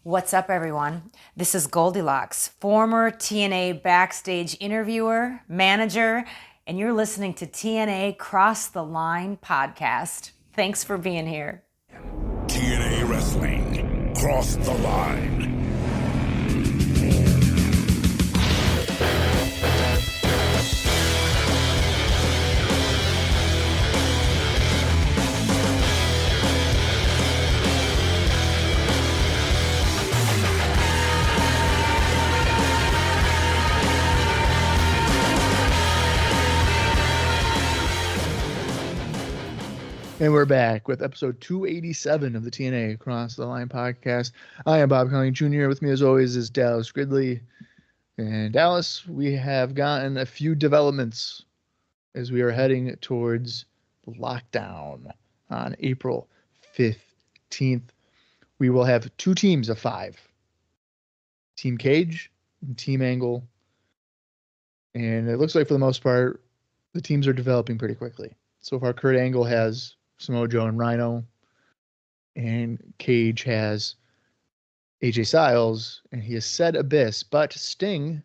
What's up, everyone? This is Goldilocks, former TNA backstage interviewer, manager, and you're listening to TNA Cross the Line podcast. Thanks for being here. TNA Wrestling, Cross the Line. And we're back with episode 287 of the TNA Across the Line podcast. I am Bob Colling Jr. With me, as always, is Dallas Gridley. And Dallas, we have gotten a few developments as we are heading towards Lockdown on April 15th. We will have two teams of 5. Team Cage and Team Angle. And it looks like, for the most part, the teams are developing pretty quickly. So far, Kurt Angle has Samoa Joe and Rhino, and Cage has AJ Styles, and he has said Abyss, but Sting,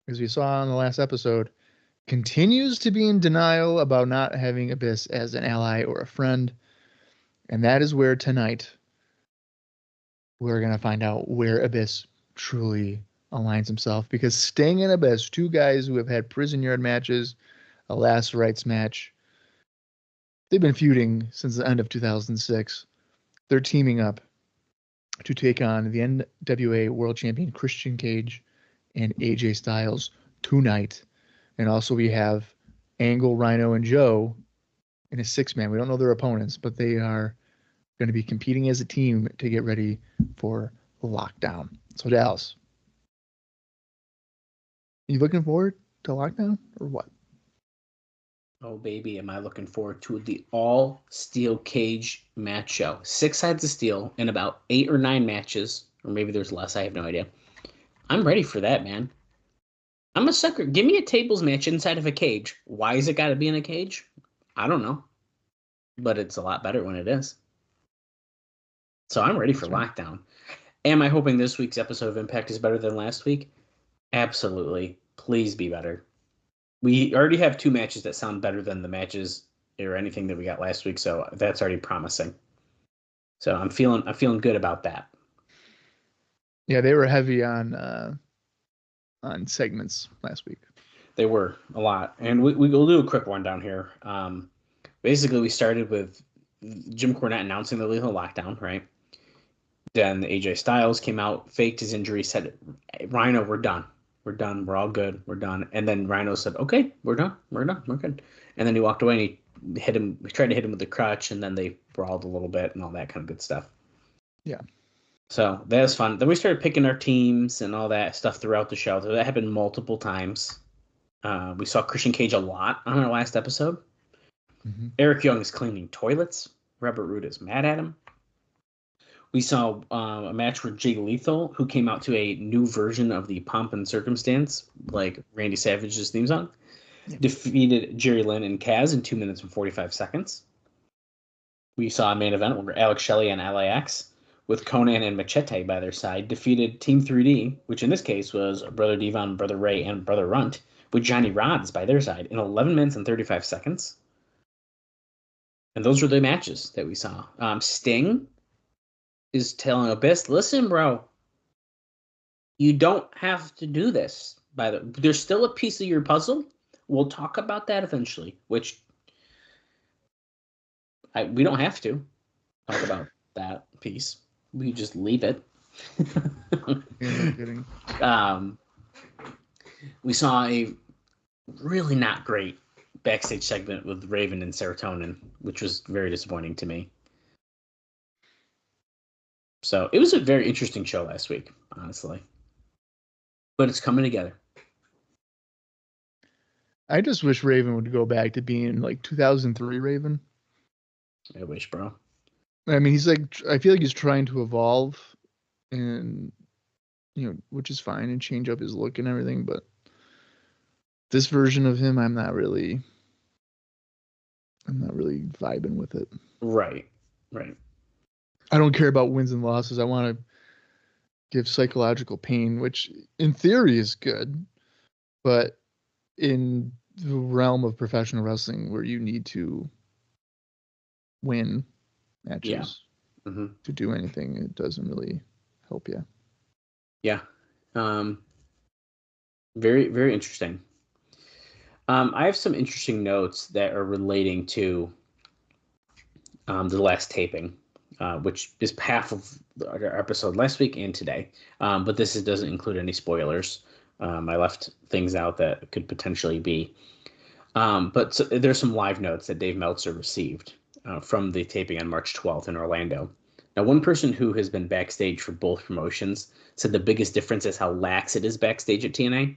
as we saw in the last episode, continues to be in denial about not having Abyss as an ally or a friend, and that is where tonight we're going to find out where Abyss truly aligns himself, because Sting and Abyss, two guys who have had prison yard matches, a last rites match, they've been feuding since the end of 2006. They're teaming up to take on the NWA World Champion Christian Cage and AJ Styles tonight. And also we have Angle, Rhino, and Joe in a 6-man. We don't know their opponents, but they are going to be competing as a team to get ready for Lockdown. So Dallas, are you looking forward to Lockdown or what? Oh, baby, am I looking forward to the all-steel cage match show. 6 sides of steel in about 8 or 9 matches, or maybe there's less, I have no idea. I'm ready for that, man. I'm a sucker. Give me a tables match inside of a cage. Why is it got to be in a cage? I don't know. But it's a lot better when it is. So I'm ready for Lockdown. Am I hoping this week's episode of Impact is better than last week? Absolutely. Please be better. We already have 2 matches that sound better than the matches or anything that we got last week, so that's already promising. So I'm feeling good about that. Yeah, they were heavy on segments last week. They were a lot, and we'll do a quick one down here. Basically, we started with Jim Cornette announcing the Lethal Lockdown, right? Then AJ Styles came out, faked his injury, said, "Rhino, we're done. We're done. We're all good. We're done." And then Rhino said, "Okay, we're done. We're done. We're good." And then he walked away and he tried to hit him with the crutch, and then they brawled a little bit and all that kind of good stuff. Yeah. So that was fun. Then we started picking our teams and all that stuff throughout the show. So that happened multiple times. We saw Christian Cage a lot on our last episode. Mm-hmm. Eric Young is cleaning toilets. Robert Roode is mad at him. We saw a match where Jay Lethal, who came out to a new version of the Pomp and Circumstance, like Randy Savage's theme song, defeated Jerry Lynn and Kaz in 2 minutes and 45 seconds. We saw a main event where Alex Shelley and LAX, with Conan and Machete by their side, defeated Team 3D, which in this case was Brother Devon, Brother Ray, and Brother Runt, with Johnny Rods by their side in 11 minutes and 35 seconds. And those were the matches that we saw. Sting is telling Abyss, "Listen, bro, you don't have to do this. There's still a piece of your puzzle. We'll talk about that eventually," which we don't have to talk about that piece. We just leave it. Kidding. We saw a really not great backstage segment with Raven and Serotonin, which was very disappointing to me. So it was a very interesting show last week, honestly. But it's coming together. I just wish Raven would go back to being like 2003 Raven. I wish, bro. I mean, I feel like he's trying to evolve and, which is fine, and change up his look and everything. But this version of him, I'm not really vibing with it. Right. I don't care about wins and losses. I want to give psychological pain, which in theory is good, but in the realm of professional wrestling where you need to win matches to do anything, it doesn't really help you. Yeah. Very, very interesting. I have some interesting notes that are relating to the last taping, which is half of our episode last week and today. But this doesn't include any spoilers. I left things out that could potentially be. But there's some live notes that Dave Meltzer received from the taping on March 12th in Orlando. Now, one person who has been backstage for both promotions said the biggest difference is how lax it is backstage at TNA.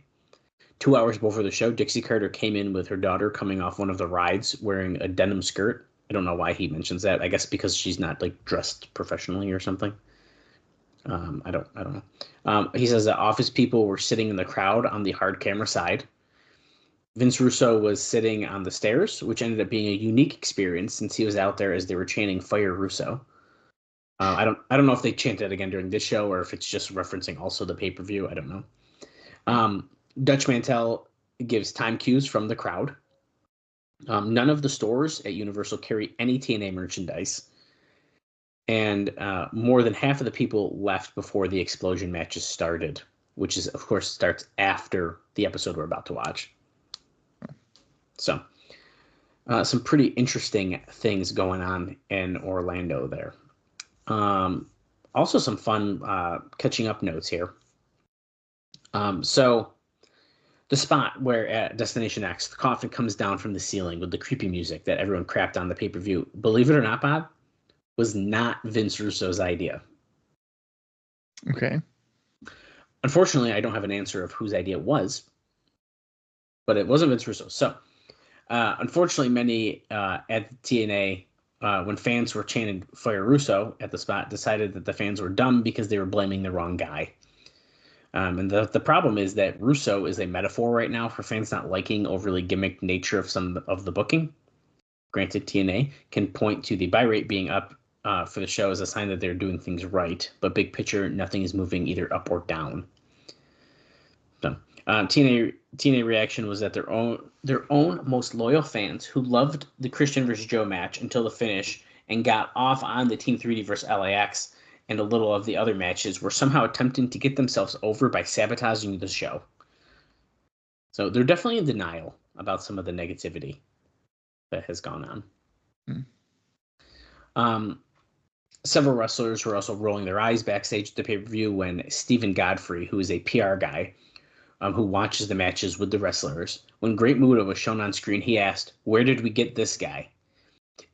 2 hours before the show, Dixie Carter came in with her daughter coming off one of the rides wearing a denim skirt. I don't know why he mentions that. I guess because she's not like dressed professionally or something. I don't know. He says that office people were sitting in the crowd on the hard camera side. Vince Russo was sitting on the stairs, which ended up being a unique experience since he was out there as they were chanting "Fire Russo." I don't know if they chanted again during this show or if it's just referencing also the pay-per-view. I don't know. Dutch Mantel gives time cues from the crowd. None of the stores at Universal carry any TNA merchandise. And more than half of the people left before the explosion matches started, which is, of course, starts after the episode we're about to watch. So, some pretty interesting things going on in Orlando there. Also, some fun catching up notes here. So, the spot where at Destination X, the coffin comes down from the ceiling with the creepy music that everyone crapped on the pay-per-view, believe it or not, Bob, was not Vince Russo's idea. Okay. Unfortunately, I don't have an answer of whose idea it was, but it wasn't Vince Russo. So, unfortunately, many at TNA, when fans were chanting "Fire Russo" at the spot, decided that the fans were dumb because they were blaming the wrong guy. And the problem is that Russo is a metaphor right now for fans not liking overly gimmick nature of some of the booking. Granted, TNA can point to the buy rate being up for the show as a sign that they're doing things right, but big picture, nothing is moving either up or down. So, TNA reaction was that their own most loyal fans who loved the Christian versus Joe match until the finish and got off on the Team 3D versus LAX and a little of the other matches were somehow attempting to get themselves over by sabotaging the show. So they're definitely in denial about some of the negativity that has gone on. Several wrestlers were also rolling their eyes backstage at the pay-per-view when Stephen Godfrey, who is a PR guy who watches the matches with the wrestlers, when Great Muta was shown on screen, he asked, "Where did we get this guy?"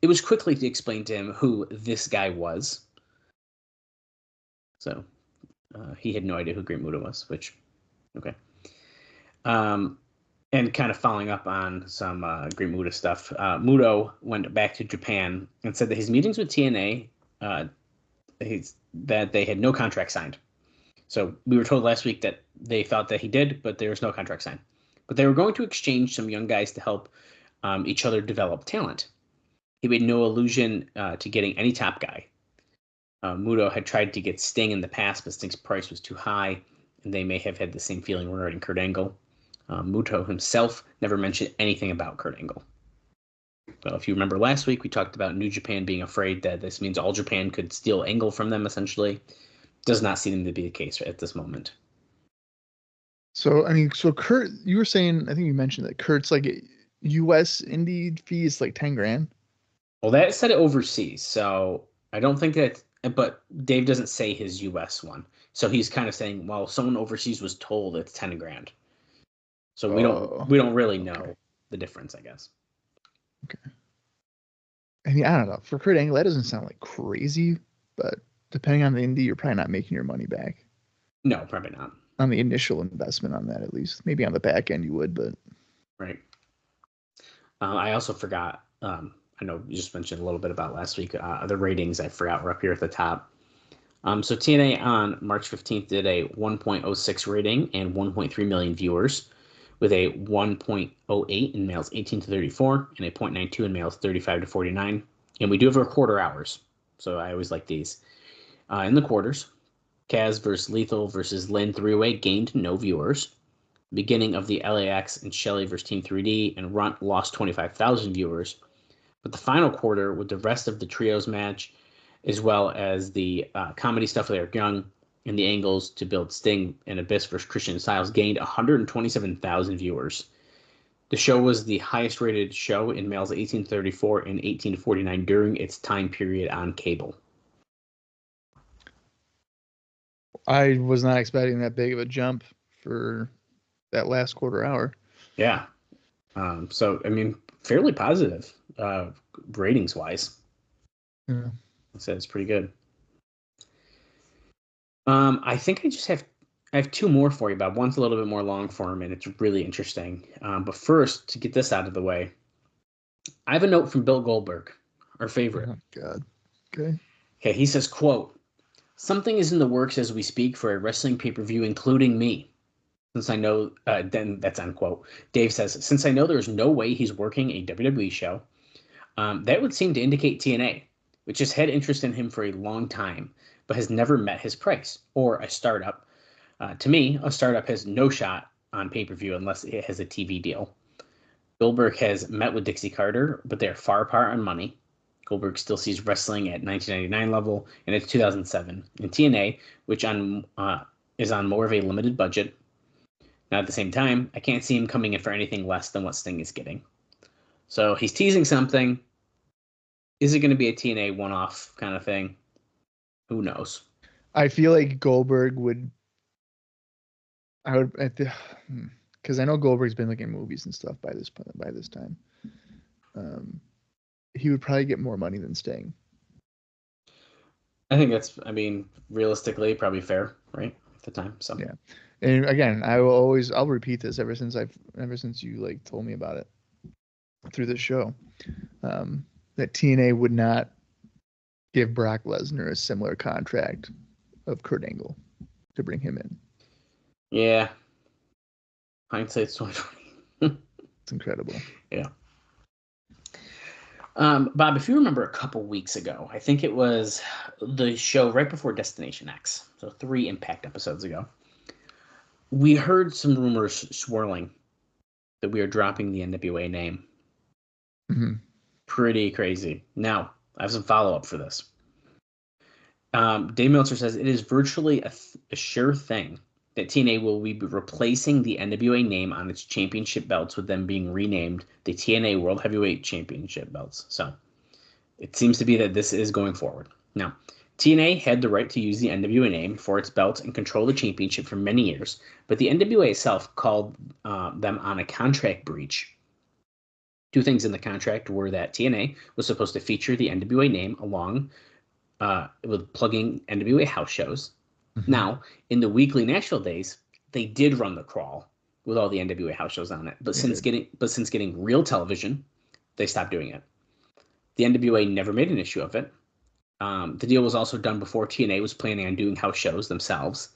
It was quickly to explain to him who this guy was. So he had no idea who Great Muta was, which, okay. And kind of following up on some Great Muta stuff, Muto went back to Japan and said that his meetings with TNA, that they had no contract signed. So we were told last week that they thought that he did, but there was no contract signed. But they were going to exchange some young guys to help each other develop talent. He made no allusion to getting any top guy. Muto had tried to get Sting in the past, but Sting's price was too high, and they may have had the same feeling regarding Kurt Angle. Muto himself never mentioned anything about Kurt Angle. Well, if you remember last week, we talked about New Japan being afraid that this means All Japan could steal Angle from them, essentially. Does not seem to be the case at this moment. So, I mean, so Kurt, you were saying, I think you mentioned that Kurt's like U.S. indie fee is like 10 grand. Well, that said it overseas, so I don't think that, but Dave doesn't say his U.S. one. So he's kind of saying, well, someone overseas was told it's 10 grand. So we don't really know the difference, I guess. Okay. I mean, I don't know. For Kurt Angle, that doesn't sound like crazy, but depending on the indie, you're probably not making your money back. No, probably not. On the initial investment on that, at least. Maybe on the back end you would, but... Right. I also forgot, I know you just mentioned a little bit about last week, the ratings I forgot were up here at the top. So TNA on March 15th did a 1.06 rating and 1.3 million viewers, with a 1.08 in males 18 to 34 and a 0.92 in males 35 to 49. And we do have our quarter hours. so I always like these. In the quarters, Kaz versus Lethal versus Lynn 3-way gained no viewers. Beginning of the LAX and Shelley versus Team 3D and Runt lost 25,000 viewers. But the final quarter, with the rest of the trios match, as well as the comedy stuff with Eric Young and the angles to build Sting and Abyss versus Christian Styles, gained 127,000 viewers. The show was the highest rated show in males 1834 and 1849 during its time period on cable. I was not expecting that big of a jump for that last quarter hour. Yeah. So, I mean, fairly positive ratings wise. Yeah. I said it's pretty good. I think I have two more for you, Bob. One's a little bit more long form, and it's really interesting. But first, to get this out of the way, I have a note from Bill Goldberg, our favorite. Oh, God. Okay. Okay, he says, quote, "Something is in the works as we speak for a wrestling pay-per-view, including me. Since I know," then that's unquote. Dave says, "Since I know there's no way he's working a WWE show, that would seem to indicate TNA, which has had interest in him for a long time, but has never met his price, or a startup. To me, a startup has no shot on pay-per-view unless it has a TV deal. Goldberg has met with Dixie Carter, but they are far apart on money. Goldberg still sees wrestling at 1999 level, and it's 2007. And TNA, which is on more of a limited budget. Now, at the same time, I can't see him coming in for anything less than what Sting is getting." So he's teasing something. Is it going to be a TNA one-off kind of thing? Who knows? I feel like Goldberg would. Because I know Goldberg's been like in movies and stuff by this time. He would probably get more money than Sting. I think that's, realistically, probably fair, right? At the time. So yeah. And again, I'll repeat this ever since you like told me about it through this show. That TNA would not give Brock Lesnar a similar contract of Kurt Angle to bring him in. Yeah. Hindsight's 2020. It's incredible. Yeah. Bob, if you remember a couple weeks ago, I think it was the show right before Destination X, so 3 Impact episodes ago, we heard some rumors swirling that we are dropping the NWA name. Mm-hmm. Pretty crazy. Now, I have some follow-up for this. Dave Meltzer says it is virtually a sure thing that TNA will be replacing the NWA name on its championship belts, with them being renamed the TNA World Heavyweight Championship belts. So it seems to be that this is going forward. Now, TNA had the right to use the NWA name for its belts and control the championship for many years, but the NWA itself called them on a contract breach. 2 things in the contract were that TNA was supposed to feature the NWA name along with plugging NWA house shows. Mm-hmm. Now, in the weekly Nashville days, they did run the crawl with all the NWA house shows on it. But since getting real television, they stopped doing it. The NWA never made an issue of it. The deal was also done before TNA was planning on doing house shows themselves.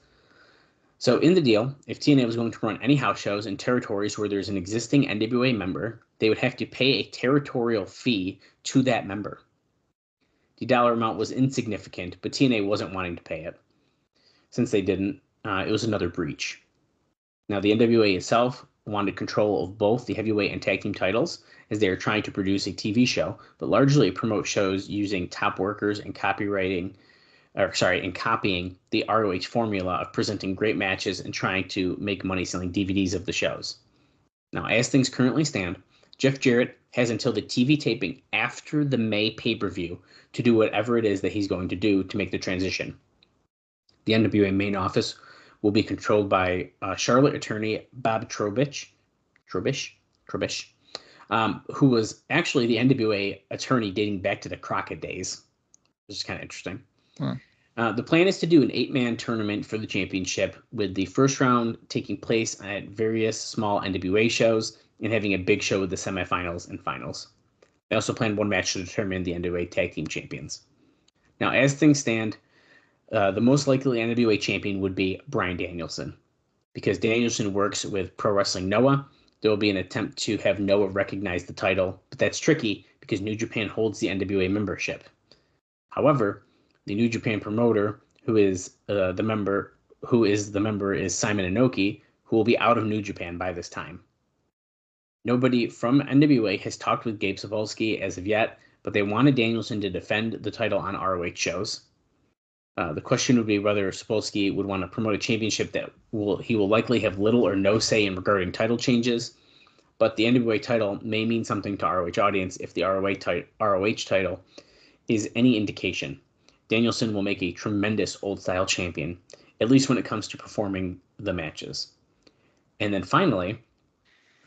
So in the deal, if TNA was going to run any house shows in territories where there's an existing NWA member, they would have to pay a territorial fee to that member. The dollar amount was insignificant, but TNA wasn't wanting to pay it. Since they didn't, it was another breach. Now, the NWA itself wanted control of both the heavyweight and tag team titles, as they are trying to produce a TV show, but largely promote shows using top workers and copying the ROH formula of presenting great matches and trying to make money selling DVDs of the shows. Now, as things currently stand, Jeff Jarrett has until the TV taping after the May pay-per-view to do whatever it is that he's going to do to make the transition. The NWA main office will be controlled by Charlotte attorney Bob Trobish, who was actually the NWA attorney dating back to the Crockett days, which is kind of interesting. The plan is to do an 8-man tournament for the championship, with the first round taking place at various small NWA shows and having a big show with the semifinals and finals. They also plan 1 match to determine the NWA tag team champions. Now, as things stand, the most likely NWA champion would be Bryan Danielson. Because Danielson works with Pro Wrestling Noah, there will be an attempt to have Noah recognize the title, but that's tricky because New Japan holds the NWA membership. However, the New Japan promoter, who is the member is Simon Inoki, who will be out of New Japan by this time. Nobody from NWA has talked with Gabe Sapolsky as of yet, but they wanted Danielson to defend the title on ROH shows. The question would be whether Sapolsky would want to promote a championship that he will likely have little or no say in regarding title changes, but the NWA title may mean something to ROH audience if the ROH title is any indication. Danielson will make a tremendous old-style champion, at least when it comes to performing the matches. And then finally,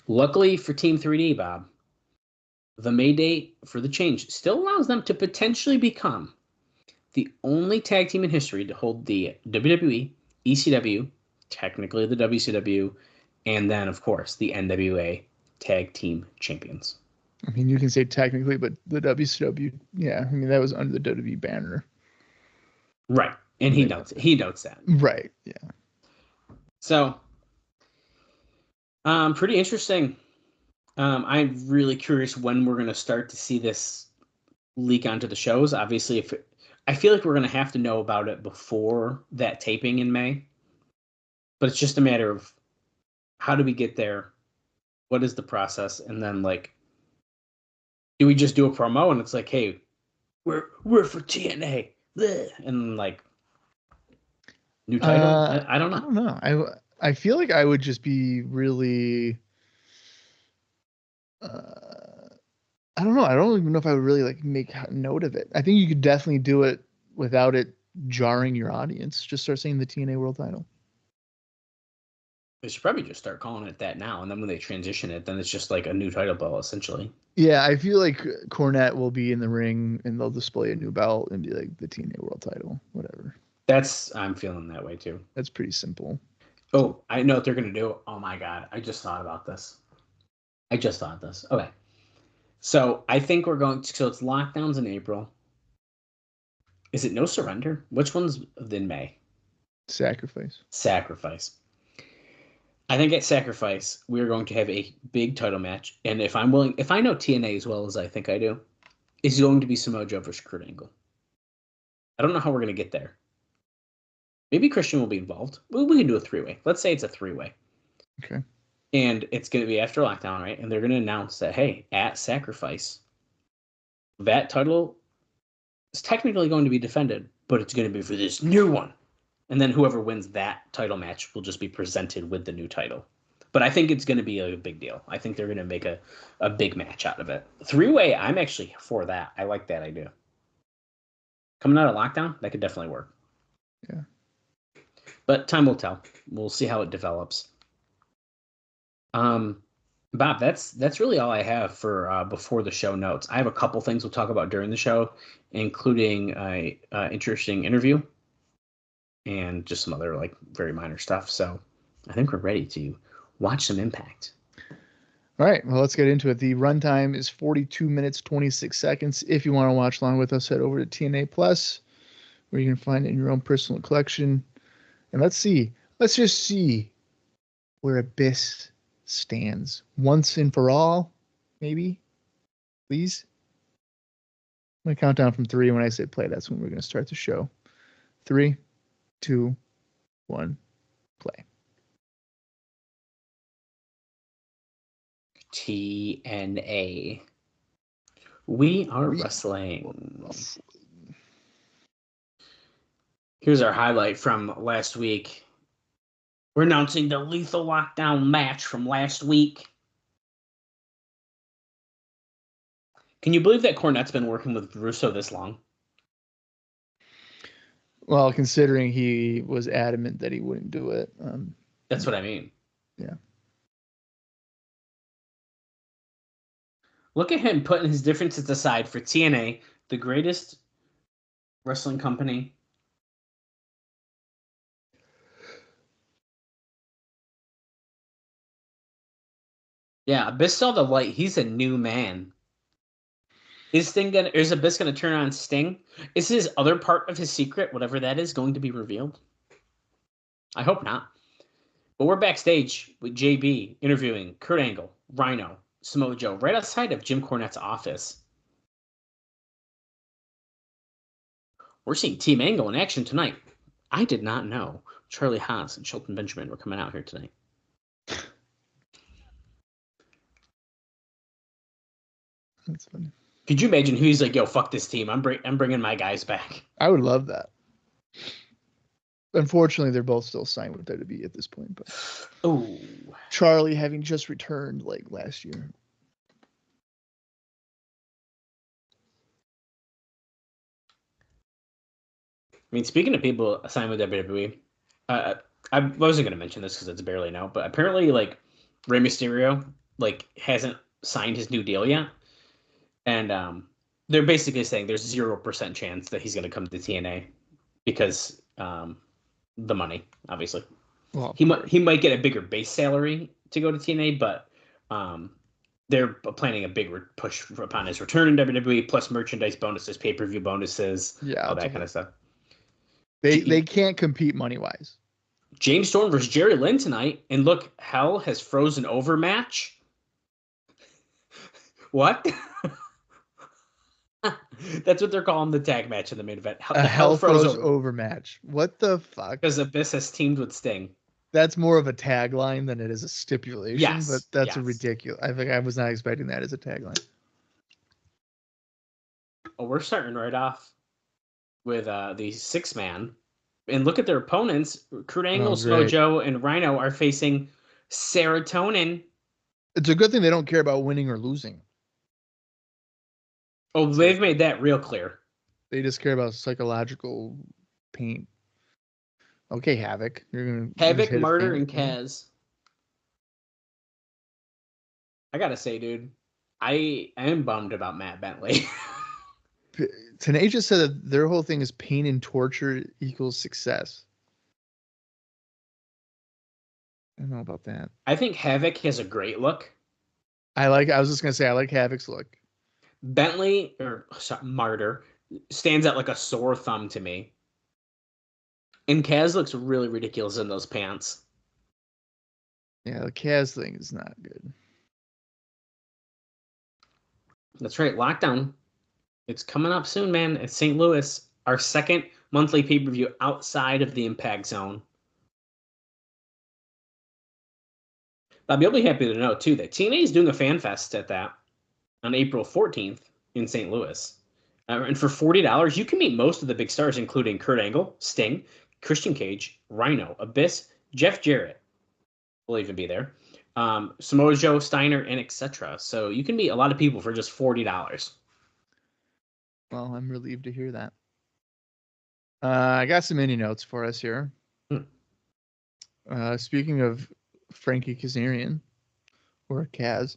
luckily for Team 3D, Bob, the May date for the change still allows them to potentially become the only tag team in history to hold the WWE, ECW, technically the WCW, and then, of course, the NWA Tag Team Champions. I mean, you can say technically, but the WCW, yeah, I mean, that was under the WWE banner. Right. And he notes that. Right, yeah. So, pretty interesting. I'm really curious when we're going to start to see this leak onto the shows. Obviously, I feel like we're going to have to know about it before that taping in May. But it's just a matter of how do we get there? What is the process? And then, like, do we just do a promo and it's like, hey, we're for TNA. Bleh. And, like, new title? I don't know. I don't know. I feel like I would just be really... I don't know. I don't even know if I would really like make note of it. I think you could definitely do it without it jarring your audience. Just start saying the TNA World Title. They should probably just start calling it that now, and then when they transition it, then it's just like a new title belt, essentially. Yeah, I feel like Cornette will be in the ring, and they'll display a new belt and be like the TNA World Title, whatever. I'm feeling that way too. That's pretty simple. Oh, I know what they're gonna do. Oh my god, I just thought about this. Okay. So I think we're going to, so it's lockdowns in April. Is it No Surrender? Which one's in May? Sacrifice. I think at Sacrifice, we're going to have a big title match. And if I know TNA as well as I think I do, it's going to be Samoa Joe versus Kurt Angle. I don't know how we're going to get there. Maybe Christian will be involved. We can do a three-way. Let's say it's a three-way. Okay. And it's going to be after lockdown, right? And they're going to announce that, hey, at Sacrifice, that title is technically going to be defended, but it's going to be for this new one. And then whoever wins that title match will just be presented with the new title. But I think it's going to be a big deal. I think they're going to make a big match out of it. Three-way, I'm actually for that. I like that idea. Coming out of lockdown, that could definitely work. Yeah. But time will tell. We'll see how it develops. Bob, that's really all I have for before the show notes. I have a couple things we'll talk about during the show, including a interesting interview and just some other like very minor stuff. So I think we're ready to watch some Impact. All right, well, let's get into it. The runtime is 42 minutes, 26 seconds. If you want to watch along with us, head over to TNA Plus, where you can find it in your own personal collection. And let's just see where Abyss stands once and for all, maybe. Please. I'm going to count down from 3. When I say play, that's when we're going to start the show. 3, 2, 1, play. TNA. We are wrestling. Here's our highlight from last week. We're announcing the Lethal Lockdown match from last week. Can you believe that Cornette's been working with Russo this long? Well, considering he was adamant that he wouldn't do it. That's what I mean. Yeah. Look at him putting his differences aside for TNA, the greatest wrestling company. Yeah, Abyss saw the light. He's a new man. Is Abyss gonna turn on Sting? Is his other part of his secret, whatever that is, going to be revealed? I hope not. But we're backstage with JB interviewing Kurt Angle, Rhino, Samoa Joe, right outside of Jim Cornette's office. We're seeing Team Angle in action tonight. I did not know Charlie Haas and Shelton Benjamin were coming out here tonight. That's funny. Could you imagine who he's like, yo, fuck this team. I'm bringing my guys back. I would love that. Unfortunately, they're both still signed with WWE at this point. But Charlie having just returned like last year. I mean, speaking of people signed with WWE, I wasn't going to mention this because it's barely now, but apparently, like, Rey Mysterio, like, hasn't signed his new deal yet. And they're basically saying there's 0% chance that he's going to come to TNA because the money, obviously. Well, he might get a bigger base salary to go to TNA, but they're planning a big push upon his return in WWE, plus merchandise bonuses, pay-per-view bonuses, all that kind of stuff. They can't compete money-wise. James Storm versus Jerry Lynn tonight, and look, Hell has frozen over match. What? That's what they're calling the tag match in the main event. Hell froze over match. What the fuck? Because Abyss has teamed with Sting. That's more of a tagline than it is a stipulation. Yes, but that's ridiculous. I think I was not expecting that as a tagline. Oh, we're starting right off with the 6-man. And look at their opponents. Kurt Angle, Samoa Joe, and Rhino are facing Serotonin. It's a good thing they don't care about winning or losing. Oh, they've made that real clear. They just care about psychological pain. Okay, Havoc. Havoc, Martyr, and Kaz. I gotta say, dude, I am bummed about Matt Bentley. Tenacious said that their whole thing is pain and torture equals success. I don't know about that. I think Havoc has a great look. I was just gonna say I like Havoc's look. Bentley Martyr stands out like a sore thumb to me. And Kaz looks really ridiculous in those pants. Yeah, the Kaz thing is not good. That's right. Lockdown. It's coming up soon, man. It's St. Louis. Our second monthly pay-per-view outside of the Impact Zone. Bob, you'll be happy to know, too, that TNA is doing a fan fest at that on April 14th in St. Louis. And for $40, you can meet most of the big stars, including Kurt Angle, Sting, Christian Cage, Rhino, Abyss, Jeff Jarrett will even be there, Samoa Joe, Steiner, and etc. So you can meet a lot of people for just $40. Well, I'm relieved to hear that. I got some mini notes for us here. Speaking of Frankie Kazarian, or Kaz,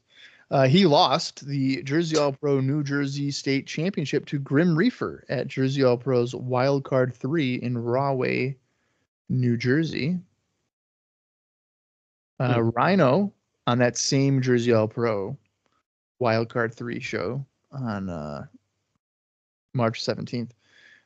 he lost the Jersey All-Pro New Jersey State Championship to Grim Reaper at Jersey All-Pro's Wildcard 3 in Rahway, New Jersey. Rhino on that same Jersey All-Pro Wildcard 3 show on March 17th.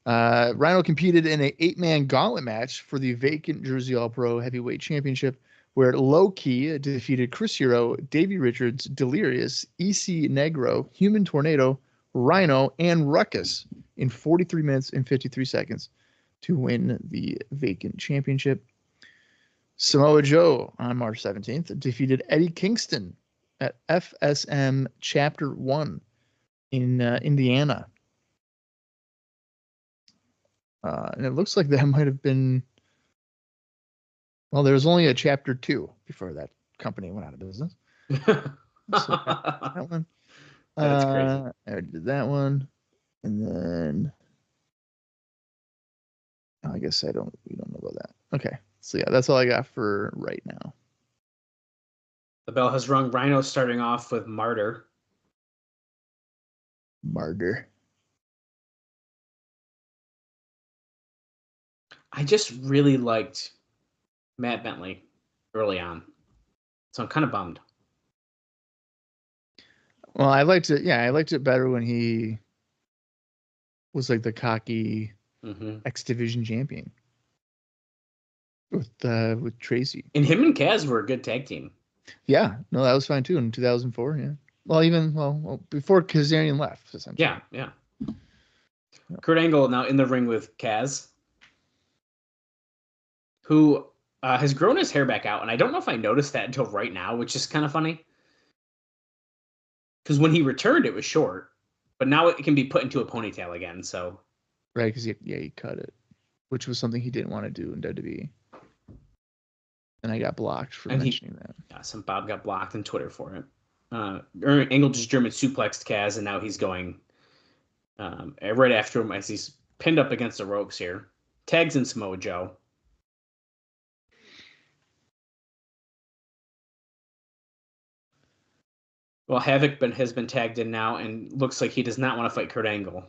Rhino competed in an 8-man gauntlet match for the vacant Jersey All-Pro Heavyweight Championship, where Low Key defeated Chris Hero, Davey Richards, Delirious, EC Negro, Human Tornado, Rhino, and Ruckus in 43 minutes and 53 seconds to win the vacant championship. Samoa Joe on March 17th defeated Eddie Kingston at FSM Chapter 1 in Indiana. And it looks like that might have been... Well, there was only a Chapter 2 before that company went out of business. So that one. That's crazy. I did that one. And then... I guess we don't know about that. Okay. So, yeah, that's all I got for right now. The bell has rung. Rhino starting off with Martyr. I just really liked Matt Bentley early on. So I'm kind of bummed. Well, I liked it. Yeah, I liked it better when he was like the cocky X Division champion with Tracy. And him and Kaz were a good tag team. Yeah, no, that was fine too in 2004. Yeah. Well, before Kazarian left. Yeah. Kurt Angle now in the ring with Kaz, who has grown his hair back out, and I don't know if I noticed that until right now, which is kind of funny. Because when he returned, it was short, but now it can be put into a ponytail again. So right, because he cut it, which was something he didn't want to do in WWE, and I got blocked for mentioning that. Yeah, some Bob got blocked on Twitter for it. Angle just German suplexed Kaz, and now he's going right after him as he's pinned up against the ropes here. Tags in Samoa Joe. Well, Havoc has been tagged in now and looks like he does not want to fight Kurt Angle.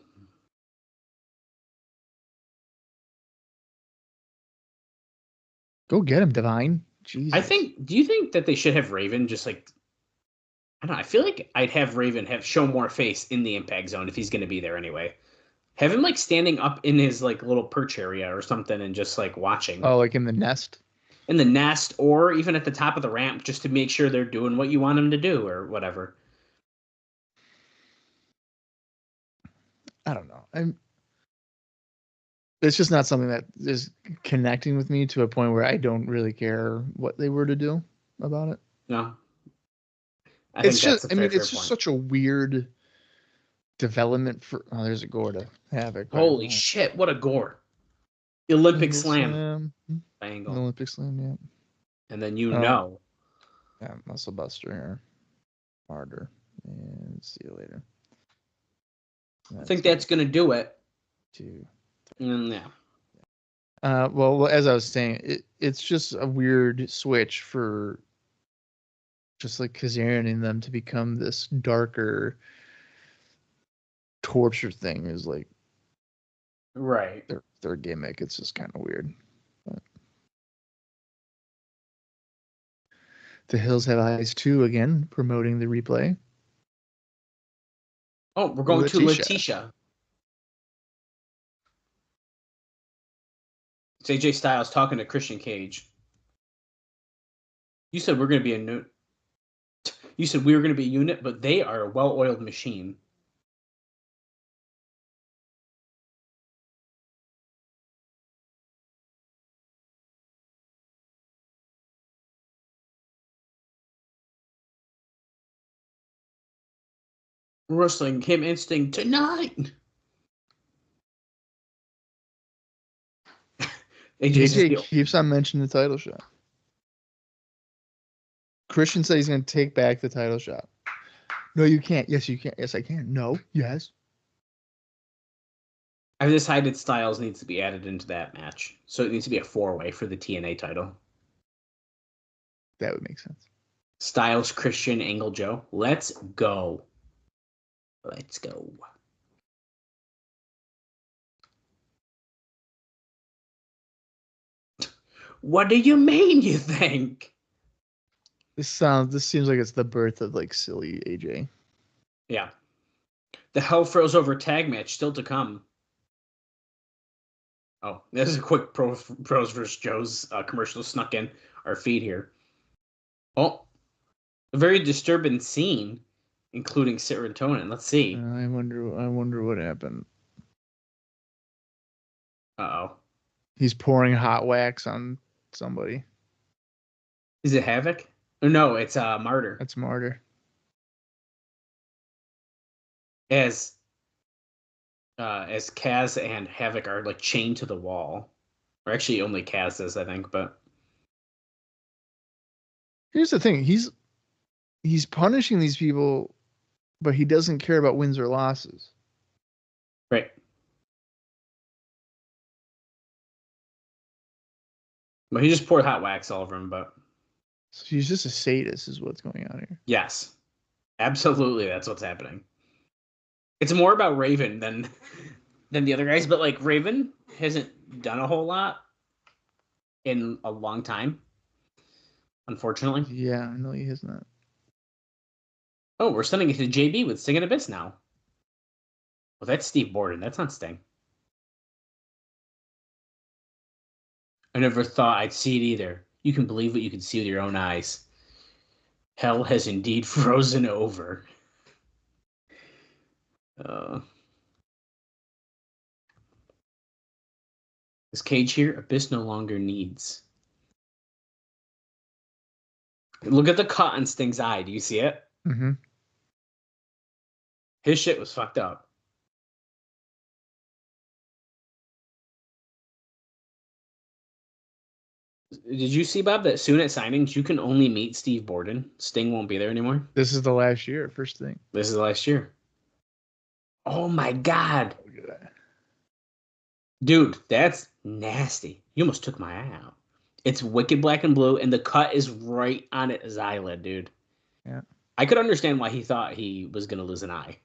Go get him, Divine. Jesus. Do you think that they should have Raven just like, I don't know, I feel like I'd have Raven show more face in the Impact Zone if he's going to be there anyway. Have him like standing up in his like little perch area or something and just like watching. Oh, like in the nest? In the nest, or even at the top of the ramp, just to make sure they're doing what you want them to do or whatever. I don't know. It's just not something that is connecting with me to a point where I don't really care what they were to do about it. No. It's just such a weird development for. Oh, there's a gore to Havoc. Holy shit! What a gore! Olympic slam. Angle. Olympic slam, yeah. And then yeah, muscle buster here. Harder. And see you later. I think that's gonna do it. 2. Yeah. Well, as I was saying, it's just a weird switch for just like Kazarian and them to become this darker torture thing is like right. Their gimmick. It's just kind of weird. But the Hills Have Eyes 2 again, promoting the replay. Oh, we're going to Letitia. It's AJ Styles talking to Christian Cage. You said we're going to be a unit. You said we were going to be a unit, but they are a well-oiled machine. Wrestling Kim Instinct tonight. AJ keeps on mentioning the title shot. Christian said he's going to take back the title shot. No, you can't. Yes, you can. Yes, I can. No, yes. I've decided Styles needs to be added into that match. So it needs to be a 4-way for the TNA title. That would make sense. Styles, Christian, Angle, Joe. Let's go. Let's go. What do you mean, you think? This seems like it's the birth of like silly AJ. Yeah. The Hell Froze Over tag match still to come. Oh, this is a quick Pros vs. Joe's commercial snuck in our feed here. Oh, a very disturbing scene, including Serotonin. Let's see. I wonder what happened. Uh-oh. He's pouring hot wax on somebody. Is it Havoc? Oh, no, it's Martyr. That's Martyr. As Kaz and Havoc are like chained to the wall. Or actually only Kaz is, I think, but here's the thing, he's punishing these people, but he doesn't care about wins or losses. Right. But he just poured hot wax all over him, but so he's just a sadist is what's going on here. Yes. Absolutely, that's what's happening. It's more about Raven than the other guys, but like Raven hasn't done a whole lot in a long time, unfortunately. Yeah, I know he has not. Oh, we're sending it to JB with Sting and Abyss now. Well, that's Steve Borden. That's not Sting. I never thought I'd see it either. You can believe what you can see with your own eyes. Hell has indeed frozen over. This cage here, Abyss no longer needs. Look at the cut on Sting's eye. Do you see it? Mm-hmm. His shit was fucked up. Did you see, Bob, that soon at signings, you can only meet Steve Borden? Sting won't be there anymore? This is the last year, first thing. This is the last year. Oh, my God. Look at that. Dude, that's nasty. You almost took my eye out. It's wicked black and blue, and the cut is right on his eyelid, dude. Yeah. I could understand why he thought he was going to lose an eye.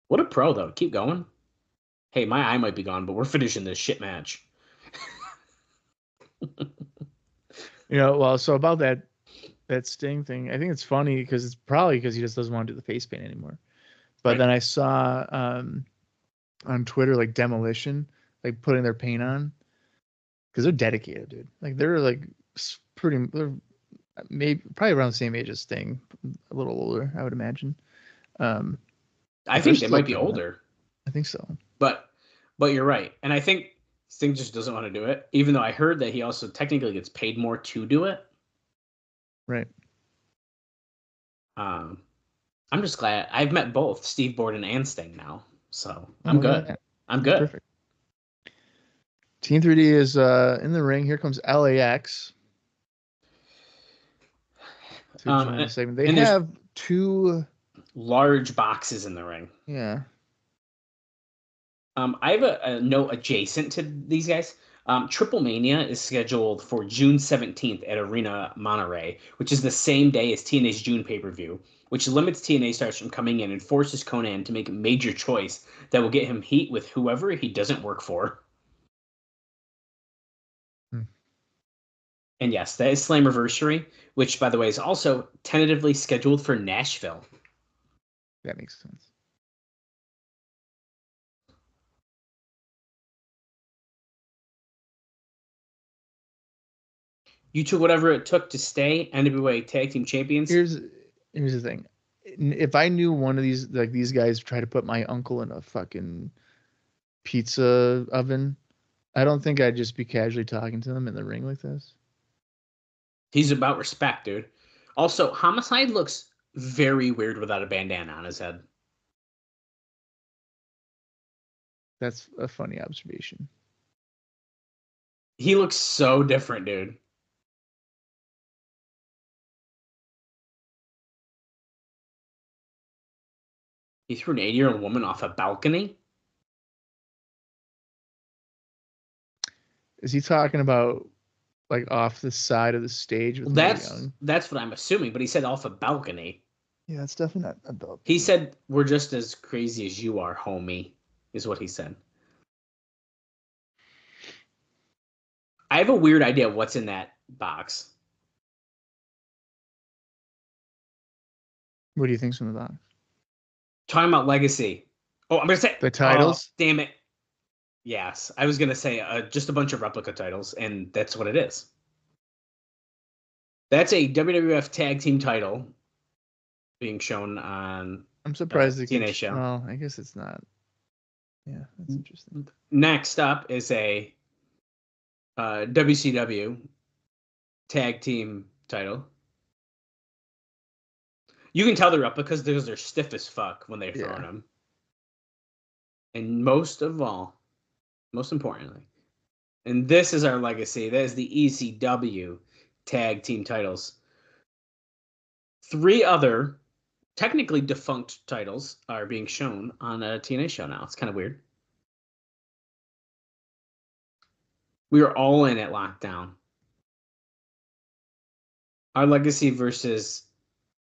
What a pro, though. Keep going. Hey, my eye might be gone, but we're finishing this shit match. Well, so about that Sting thing, I think it's funny because it's probably because he just doesn't want to do the face paint anymore. But then I saw on Twitter, like Demolition, like putting their paint on because they're dedicated, dude. Like they're maybe probably around the same age as Sting, a little older, I would imagine. I think they might be older. I think so. But you're right. And I think Sting just doesn't want to do it, even though I heard that he also technically gets paid more to do it. Right. I'm just glad I've met both Steve Borden and Sting now. So I'm good. Yeah. I'm good. Perfect. Team 3D is in the ring. Here comes LAX. They have two large boxes in the ring. Yeah. I have a note adjacent to these guys. Triple Mania is scheduled for June 17th at Arena Monterey, which is the same day as TNA's June pay-per-view, which limits TNA stars from coming in and forces Konnan to make a major choice that will get him heat with whoever he doesn't work for. And yes, that is Slammiversary, which, by the way, is also tentatively scheduled for Nashville. That makes sense. You took whatever it took to stay NWA Tag Team Champions. Here's the thing. If I knew one of these guys try to put my uncle in a fucking pizza oven, I don't think I'd just be casually talking to them in the ring like this. He's about respect, dude. Also, Homicide looks very weird without a bandana on his head. That's a funny observation. He looks so different, dude. He threw an 80-year-old woman off a balcony? Is he talking about like off the side of the stage with that's what I'm assuming, but he said off a balcony. Yeah, that's definitely not a balcony. He said, "We're just as crazy as you are, homie," is what he said. I have a weird idea of what's in that box. What do you think's in the box? Talking about Legacy. Oh, I'm going to say... The titles? Oh, damn it. Yes. I was going to say just a bunch of replica titles, and that's what it is. That's a WWF Tag Team title being shown on I'm surprised the TNA show. Well, I guess it's not. Yeah, that's interesting. Next up is a WCW Tag Team title. You can tell they're replicas because they're stiff as fuck when they're throwing them. And most importantly, and this is our legacy, that is the ECW Tag Team titles. 3 other technically defunct titles are being shown on a TNA show now. It's kind of weird. We are all in at Lockdown. Our legacy versus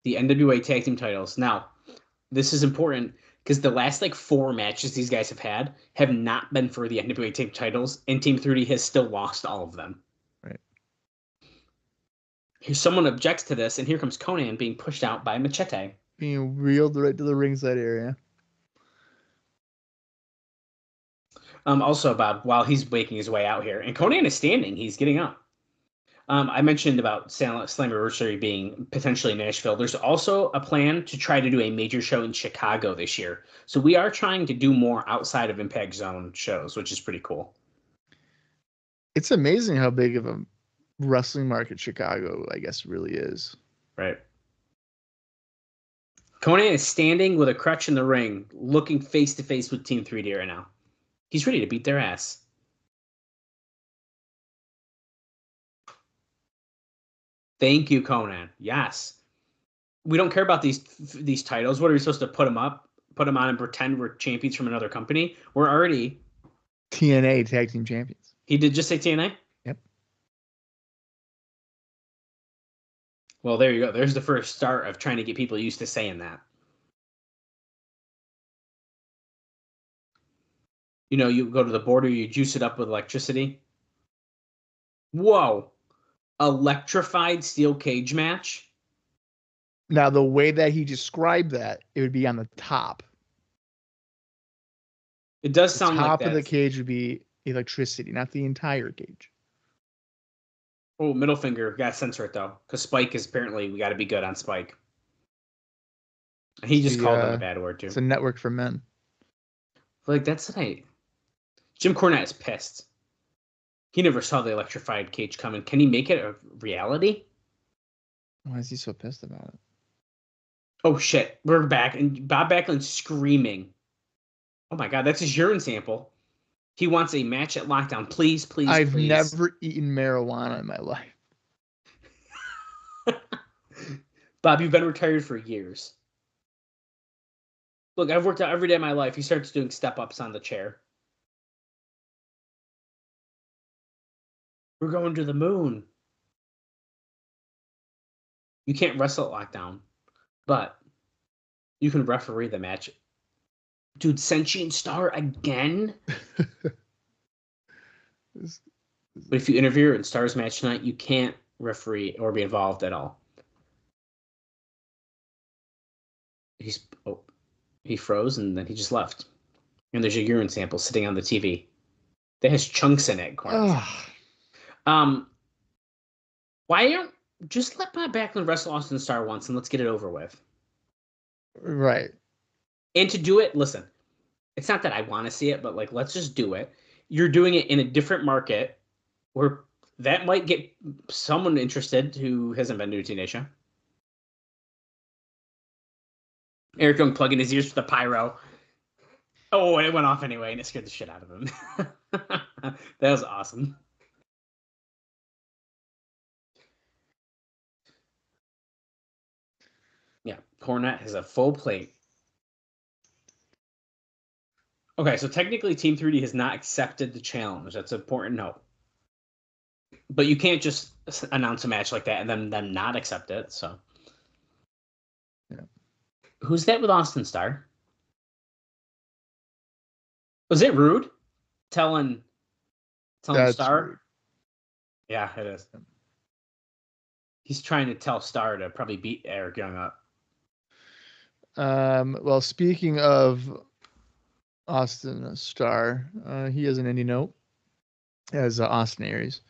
the NWA Tag Team titles. Now, this is important because the last 4 matches these guys have not been for the NWA Tag Team titles, and Team 3D has still lost all of them. Right. Here, someone objects to this, and here comes Konnan being pushed out by Machete. Being reeled right to the ringside area. Also, Bob, while he's making his way out here, and Konnan is standing, he's getting up. I mentioned about Slammiversary being potentially in Nashville. There's also a plan to try to do a major show in Chicago this year. So we are trying to do more outside of Impact Zone shows, which is pretty cool. It's amazing how big of a wrestling market Chicago, I guess, really is. Right. Conan is standing with a crutch in the ring, looking face to face with Team 3D right now. He's ready to beat their ass. Thank you, Conan. Yes. We don't care about these titles. What are we supposed to put them on and pretend we're champions from another company? We're already TNA Tag Team Champions. He did just say TNA? Yep. Well, there you go. There's the first start of trying to get people used to saying that. You know, you go to the border, you juice it up with electricity. Whoa. Electrified steel cage match? Now, the way that he described that, it would be on the top. It does The sound like top that. of the cage would be electricity, not the entire cage. Oh, middle finger. Got to censor it, though. Because Spike is apparently, we got to be good on Spike. And he just called it a bad word, too. It's a network for men. Like, that's tonight. Jim Cornette is pissed. He never saw the electrified cage coming. Can he make it a reality? Why is he so pissed about it? Oh, shit. We're back. And Bob Backlund's screaming. Oh, my God. That's his urine sample. He wants a match at Lockdown. Please, please, I've please. never eaten marijuana in my life. Bob, you've been retired for years. Look, I've worked out every day of my life. He starts doing step-ups on the chair. We're going to the moon. You can't wrestle at Lockdown, but you can referee the match. Dude, Sentient Star again? But if you interfere in Star's match tonight, you can't referee or be involved at all. He froze and then he just left. And there's a urine sample sitting on the TV that has chunks in it. Why don't just let Bob Backlund wrestle Austin Starr once and let's get it over with. Right. And to do it, listen, it's not that I want to see it, but like, let's just do it. You're doing it in a different market where that might get someone interested who hasn't been to a TNA show. Eric Young plugging his ears for the pyro. Oh, and it went off anyway, and it scared the shit out of him. That was awesome. Yeah, Cornette has a full plate. Okay, so technically Team 3D has not accepted the challenge. That's an important note. But you can't just announce a match like that and then them not accept it, so. Yeah. Who's that with Austin Starr? Was it Roode? Telling Starr? Rude. Yeah, it is. He's trying to tell Starr to probably beat Eric Young up. Well, speaking of Austin Starr, he has an indie note as Austin Aries.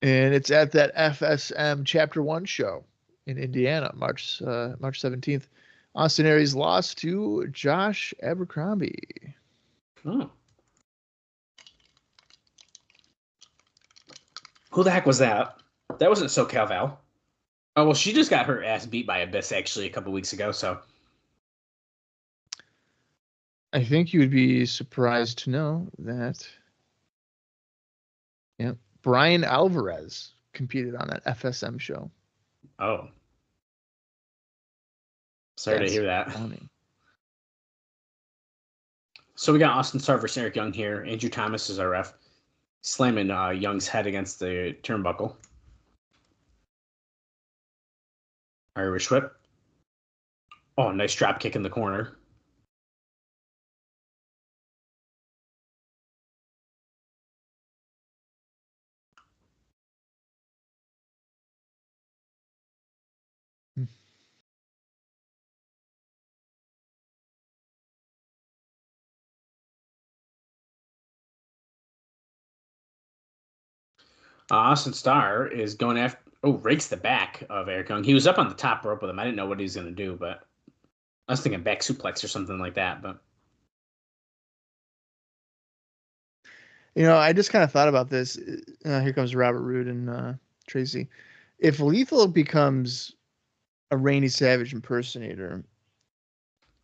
And it's at that FSM Chapter 1 show in Indiana, March 17th. Austin Aries lost to Josh Abercrombie. Oh. Who the heck was that? That wasn't SoCal Val. Oh, well, she just got her ass beat by Abyss actually a couple weeks ago, so. I think you would be surprised to know that Brian Alvarez competed on that FSM show. Oh. Sorry to hear that. Funny. So we got Austin Starr versus Eric Young here. Andrew Thomas is our ref. Slamming Young's head against the turnbuckle. Irish whip. Oh, nice drop kick in the corner. Austin Starr is going after. Oh, rakes the back of Eric Young. He was up on the top rope with him. I didn't know what he was going to do, but I was thinking back suplex or something like that. But I just kind of thought about this. Here comes Robert Roode and Tracy. If Lethal becomes a Randy Savage impersonator,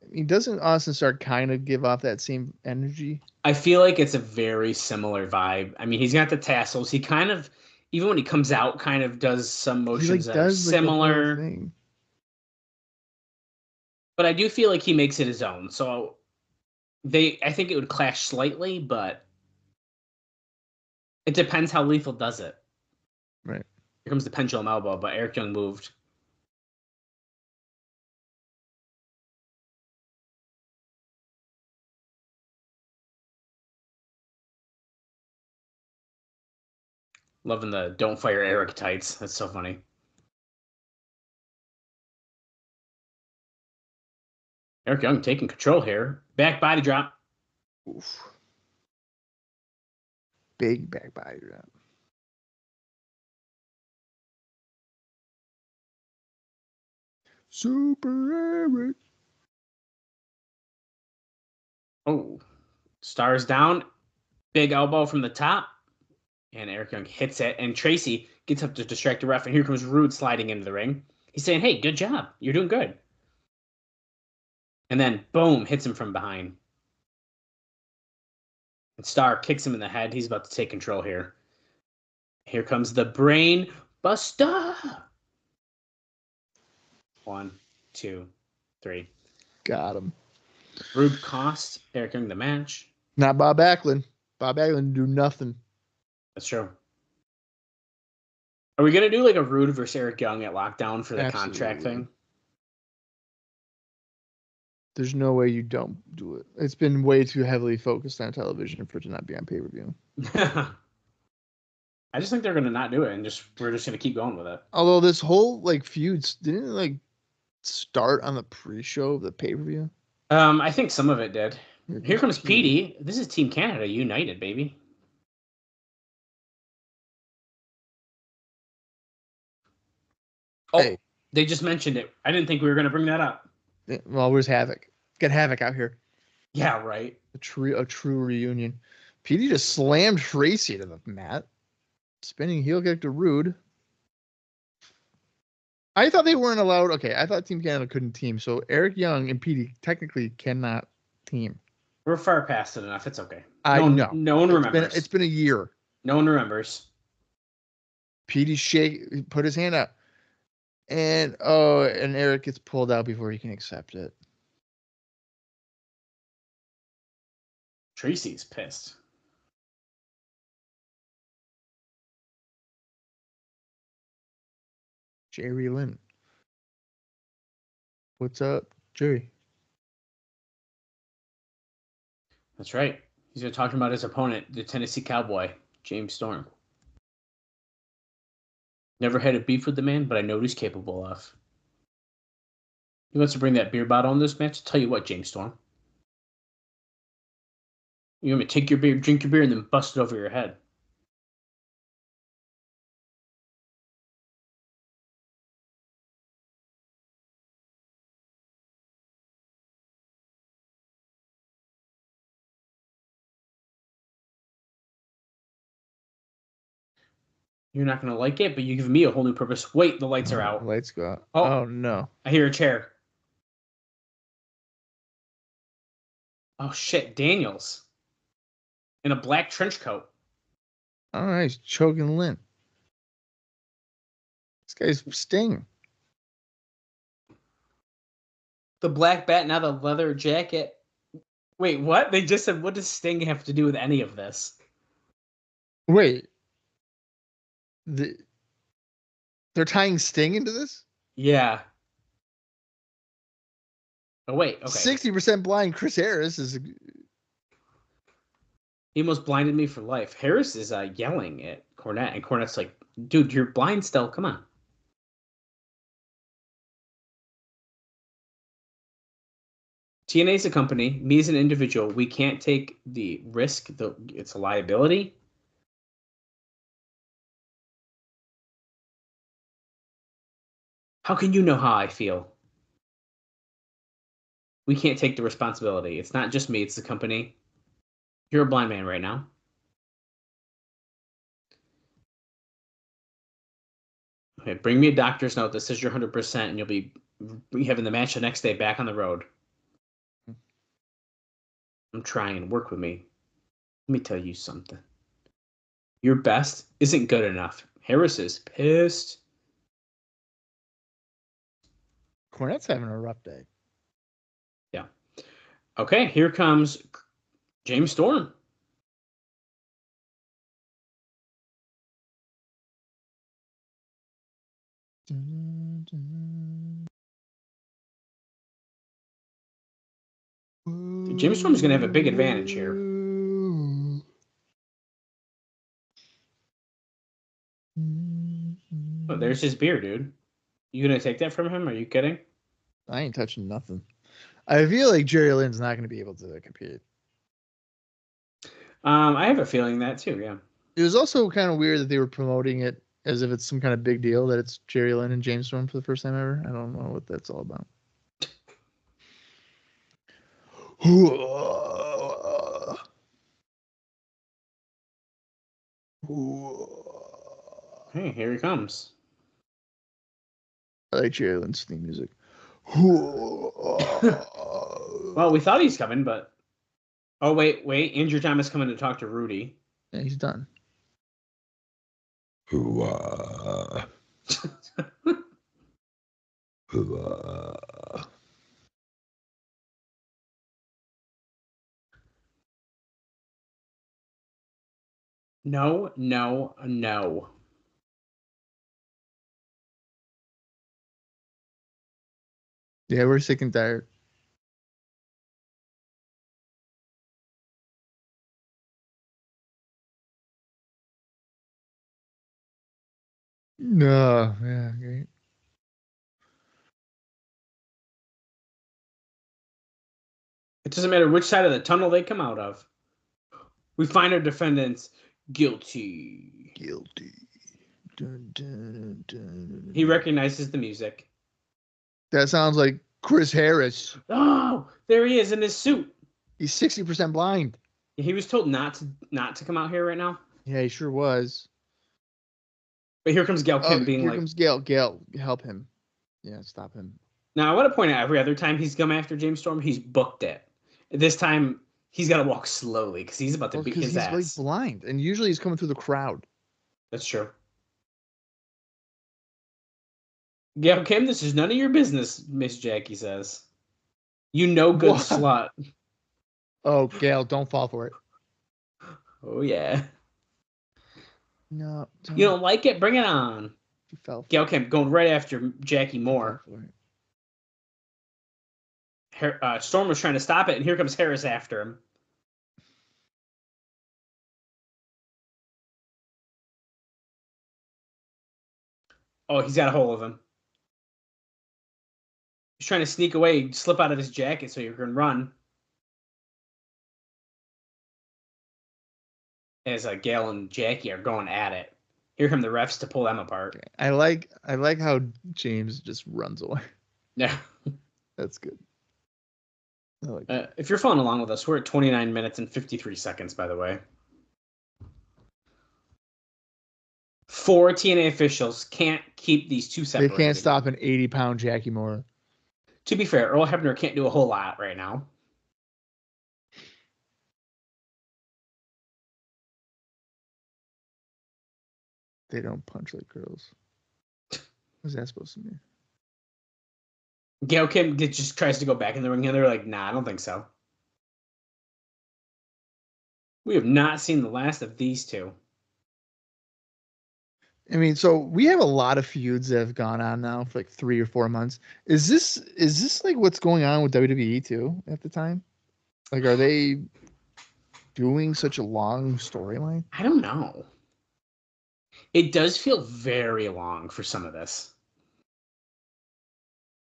I mean, doesn't Austin Starr kind of give off that same energy? I feel like it's a very similar vibe. I mean, he's got the tassels. He kind of, even when he comes out, kind of does some motions that are does like the whole similar. thing. But I do feel like he makes it his own. So I think it would clash slightly, but it depends how Lethal does it. Right. Here comes the pendulum elbow, but Eric Young moved. Loving the don't fire Eric tights. That's so funny. Eric Young taking control here. Back body drop. Oof. Big back body drop. Super Eric. Oh, Star's down. Big elbow from the top. And Eric Young hits it. And Tracy gets up to distract the ref. And here comes Roode sliding into the ring. He's saying, hey, good job. You're doing good. And then, boom, hits him from behind. And Starr kicks him in the head. He's about to take control here. Here comes the brain buster. 1, 2, 3. Got him. Roode cost Eric Young the match. Not Bob Backlund. Bob Backlund do nothing. That's true. Are we going to do like a Roode versus Eric Young at Lockdown for the contract thing? There's no way you don't do it. It's been way too heavily focused on television for it to not be on pay-per-view. I just think they're going to not do it, and we're just going to keep going with it. Although this whole feuds didn't it start on the pre-show of the pay-per-view? I think some of it did. Here comes Petey. This is Team Canada United, baby. Oh, hey. They just mentioned it. I didn't think we were going to bring that up. Well, where's Havoc? Get Havoc out here. Yeah, right. A true reunion. Petey just slammed Tracy to the mat. Spinning heel kick to Roode. I thought they weren't allowed. Okay, I thought Team Canada couldn't team. So Eric Young and Petey technically cannot team. We're far past it enough. It's okay. I know. No one remembers. It's been a year. No one remembers. Petey put his hand out. And Eric gets pulled out before he can accept it. Tracy's pissed. Jerry Lynn. What's up, Jerry? That's right. He's talking about his opponent, the Tennessee Cowboy, James Storm. Never had a beef with the man, but I know what he's capable of. He wants to bring that beer bottle in this match. Tell you what, James Storm. You want me to take your beer, drink your beer, and then bust it over your head. You're not going to like it, but you give me a whole new purpose. Wait, the lights are out. Lights go out. Oh, no. I hear a chair. Oh, shit. Daniels. In a black trench coat. All right, he's choking Lynn. This guy's Sting. The black bat, now the leather jacket. Wait, what? They just said, what does Sting have to do with any of this? Wait. They're tying Sting into this? Yeah. Oh, wait. Okay. 60% blind Chris Harris is... He almost blinded me for life. Harris is yelling at Cornette, and Cornette's like, dude, you're blind still. Come on. TNA is a company. Me as an individual, we can't take the risk. It's a liability. How can you know how I feel? We can't take the responsibility. It's not just me, it's the company. You're a blind man right now. Okay, bring me a doctor's note that says you're 100% and you'll be having the match the next day back on the road. I'm trying. Work with me. Let me tell you something. Your best isn't good enough. Harris is pissed. Cornette's having a rough day. Yeah. Okay, here comes James Storm. James Storm's going to have a big advantage here. Oh, there's his beer, dude. You going to take that from him? Are you kidding? I ain't touching nothing. I feel like Jerry Lynn's not going to be able to compete. I have a feeling that too, yeah. It was also kind of weird that they were promoting it as if it's some kind of big deal that it's Jerry Lynn and James Storm for the first time ever. I don't know what that's all about. Hey, here he comes. I like Jerry Lynn's theme music. Well, we thought he's coming, but... Oh, wait. Andrew Thomas coming to talk to Rudy. Yeah, he's done. No. Yeah, we're sick and tired. No, yeah, great. It doesn't matter which side of the tunnel they come out of. We find our defendants guilty. Dun, dun, dun. He recognizes the music. That sounds like Chris Harris. Oh, there he is in his suit. He's 60% blind. He was told not to come out here right now. Yeah, he sure was. But here comes Gail Kim being here like... comes Gail. Gail, help him. Yeah, stop him. Now, I want to point out, every other time he's come after James Storm, he's booked it. This time, he's got to walk slowly because he's about to beat his ass. Because he's like blind, and usually he's coming through the crowd. That's true. Gail Kim, this is none of your business, Miss Jackie says. You know good slut. Oh, Gail, don't fall for it. Oh, yeah. No. You don't like it? Bring it on. You fell for Gail Kim going right after Jackie Moore. Storm was trying to stop it, and here comes Harris after him. Oh, he's got a hold of him. He's trying to sneak away, slip out of his jacket so you can run. As Gail and Jackie are going at it. Here come the refs to pull them apart. I like how James just runs away. Yeah. That's good. I like if you're following along with us, we're at 29 minutes and 53 seconds, by the way. 4 TNA officials can't keep these two separated. They can't stop an 80-pound Jackie Moore. To be fair, Earl Hebner can't do a whole lot right now. They don't punch like girls. What's that supposed to mean? Gail Kim just tries to go back in the ring, and they're like, nah, I don't think so. We have not seen the last of these two. I mean, so we have a lot of feuds that have gone on now for like 3 or 4 months. Is this like what's going on with WWE too at the time? Like, are they doing such a long storyline? I don't know. It does feel very long for some of this.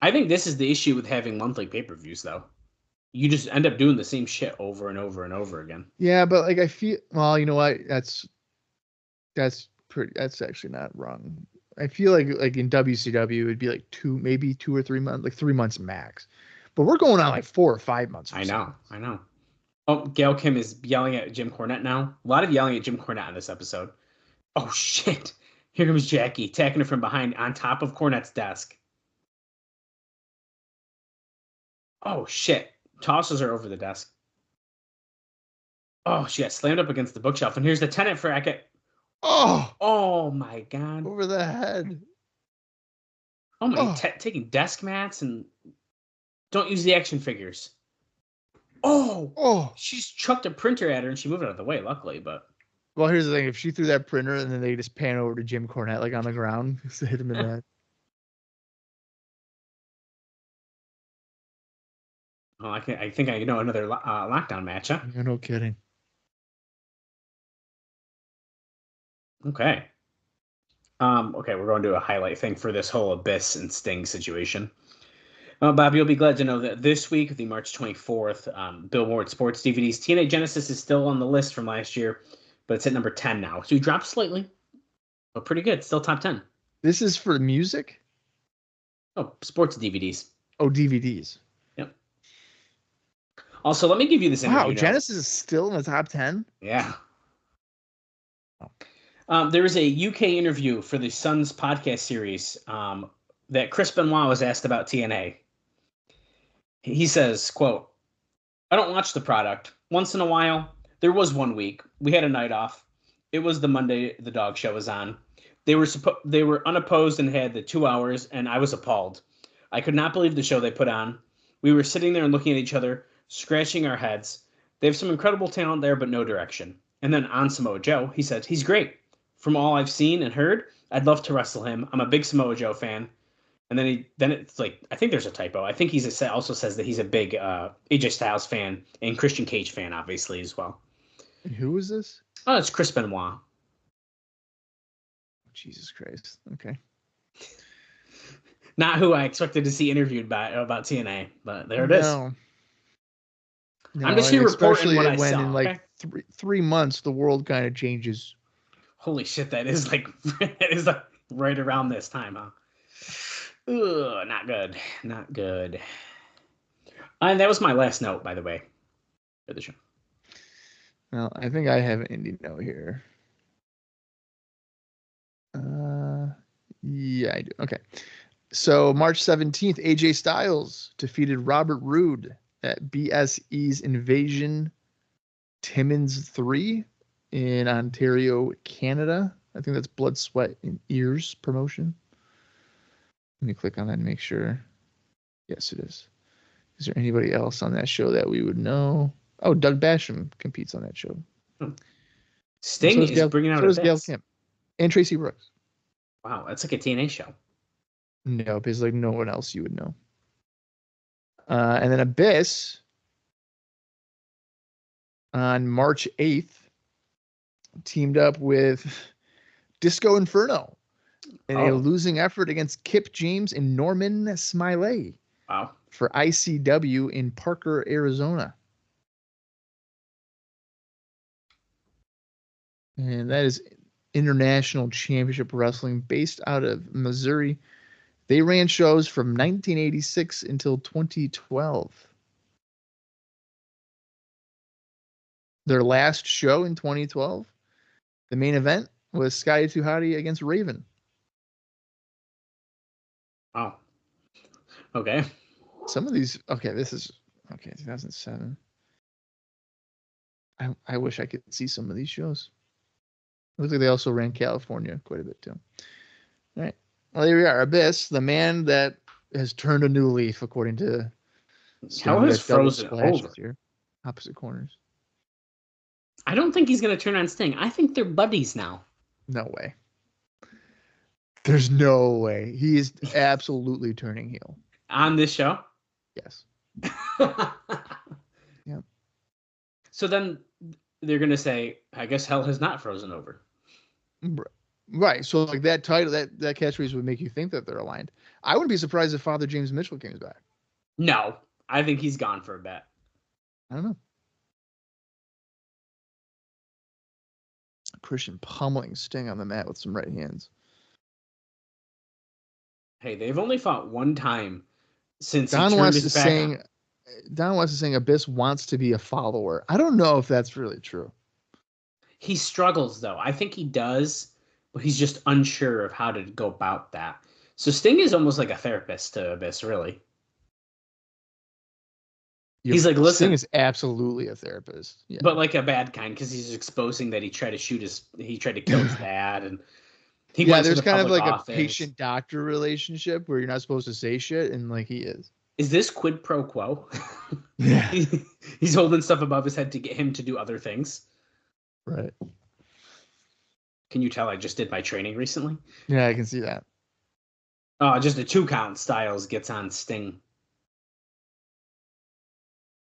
I think this is the issue with having monthly pay-per-views, though. You just end up doing the same shit over and over and over again. Yeah, but like I feel, well, you know what? That's actually not wrong. I feel like in WCW it would be like maybe 2 or 3 months, like 3 months max. But we're going on like 4 or 5 months. I know. Oh, Gail Kim is yelling at Jim Cornette now. A lot of yelling at Jim Cornette in this episode. Oh shit! Here comes Jackie attacking her from behind on top of Cornette's desk. Oh shit! Tosses her over the desk. Oh, she got slammed up against the bookshelf, and here's the tenant bracket. Oh my god! Over the head. Oh my! Taking desk mats and don't use the action figures. Oh! She's chucked a printer at her, and she moved out of the way. Luckily, but. Well, here's the thing: if she threw that printer, and then they just pan over to Jim Cornette like on the ground, hit him in the head. Oh, I think I know another lockdown match, huh? You're no kidding. Okay. Okay, we're going to do a highlight thing for this whole Abyss and Sting situation. Bob, you'll be glad to know that this week, the March 24th, Billboard Sports DVDs, TNA Genesis is still on the list from last year, but it's at number 10 now. So we dropped slightly, but pretty good. Still top 10. This is for music? Oh, sports DVDs. Oh, DVDs. Yep. Also, let me give you this interview. Wow, Genesis is still in the top 10? Yeah. There was a UK interview for the Suns podcast series that Chris Benoit was asked about TNA. He says, quote, "I don't watch the product. Once in a while, there was 1 week. We had a night off. It was the Monday the dog show was on. They were unopposed and had the 2 hours, and I was appalled. I could not believe the show they put on. We were sitting there and looking at each other, scratching our heads. They have some incredible talent there, but no direction." And then on Samoa Joe, he said, "He's great. From all I've seen and heard, I'd love to wrestle him. I'm a big Samoa Joe fan." And then it's like, I think there's a typo. I think also says that he's a big AJ Styles fan and Christian Cage fan, obviously, as well. And who is this? Oh, it's Chris Benoit. Jesus Christ. Okay. Not who I expected to see interviewed about TNA, but there it is. No, I'm just here reporting what I saw. In like 3 months, the world kind of changes. Holy shit, that is like right around this time, huh? Ugh, not good. Not good. And that was my last note, by the way, for the show. Well, I think I have an indie note here. Yeah, I do. Okay. So March 17th, AJ Styles defeated Robert Roode at BSE's Invasion Timmins 3 in Ontario, Canada. I think that's Blood, Sweat, and Ears promotion. Let me click on that and make sure. Yes, it is. Is there anybody else on that show that we would know? Oh, Doug Basham competes on that show. Sting is bringing out. So is Gail Kim and Tracy Brooks. Wow, that's like a TNA show. No, because like no one else you would know. And then Abyss on March 8th teamed up with Disco Inferno in a losing effort against Kip James and Norman Smiley. Wow. For ICW in Parker, Arizona. And that is International Championship Wrestling based out of Missouri. They ran shows from 1986 until 2012. Their last show in 2012, the main event was Sky Tuhati against Raven. Wow. Okay. Some of these, this is 2007. I wish I could see some of these shows. It looks like they also ran California quite a bit too. All right. Well, here we are. Abyss, the man that has turned a new leaf, according to How is Frozen over? Here. Opposite corners. I don't think he's going to turn on Sting. I think they're buddies now. No way. There's no way. He is absolutely turning heel. On this show? Yes. Yep. So then they're going to say, I guess hell has not frozen over. Right. So like that title, that catchphrase would make you think that they're aligned. I wouldn't be surprised if Father James Mitchell came back. No, I think he's gone for a bit. I don't know. Christian pummeling Sting on the mat with some right hands. Hey, they've only fought one time since he Don turned West his is back on. saying Abyss wants to be a follower. I don't know if that's really true. He struggles though. I think he does, but he's just unsure of how to go about that. So Sting is almost like a therapist to Abyss, really. He's like, Sting listen, is absolutely a therapist. Yeah. but like a bad kind because he's exposing that he tried to kill his dad, and he Yeah, went to there's the kind of public like a office. patient-doctor relationship where you're not supposed to say shit, and like he is. Is this quid pro quo? Yeah. He's holding stuff above his head to get him to do other things. Right. Can you tell I just did my training recently? Yeah, I can see that. Oh, just a 2 count. Styles gets on Sting.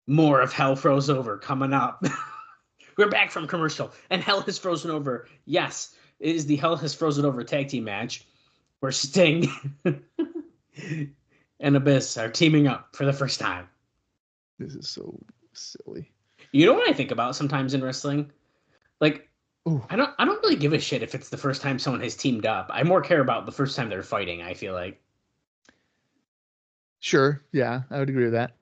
More of Hell Froze Over coming up. We're back from commercial, and Hell has frozen over. Yes, it is the Hell has frozen over tag team match where Sting and Abyss are teaming up for the first time. This is so silly. You know what I think about sometimes in wrestling? Like, Ooh. I don't really give a shit if it's the first time someone has teamed up. I more care about the first time they're fighting, I feel like. Sure, yeah, I would agree with that.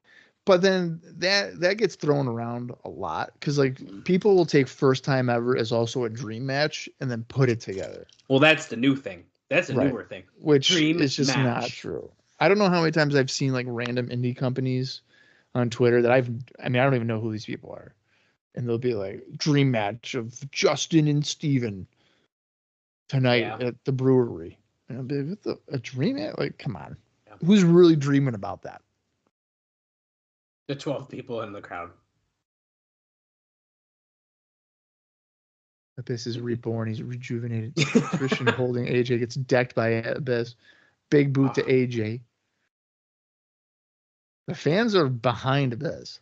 But then that gets thrown around a lot because like people will take first time ever as also a dream match and then put it together. Well, that's the new thing. That's a newer thing. Which Dream is just not match. true. I don't know how many times I've seen like random indie companies on Twitter that I don't even know who these people are. And they'll be like, dream match of Justin and Steven tonight at the brewery. And I'll be like, a dream match? Like, come on. Yeah. Who's really dreaming about that? The 12 people in the crowd. Abyss is reborn. He's rejuvenated. Christian holding AJ gets decked by Abyss. Big boot to AJ. The fans are behind Abyss.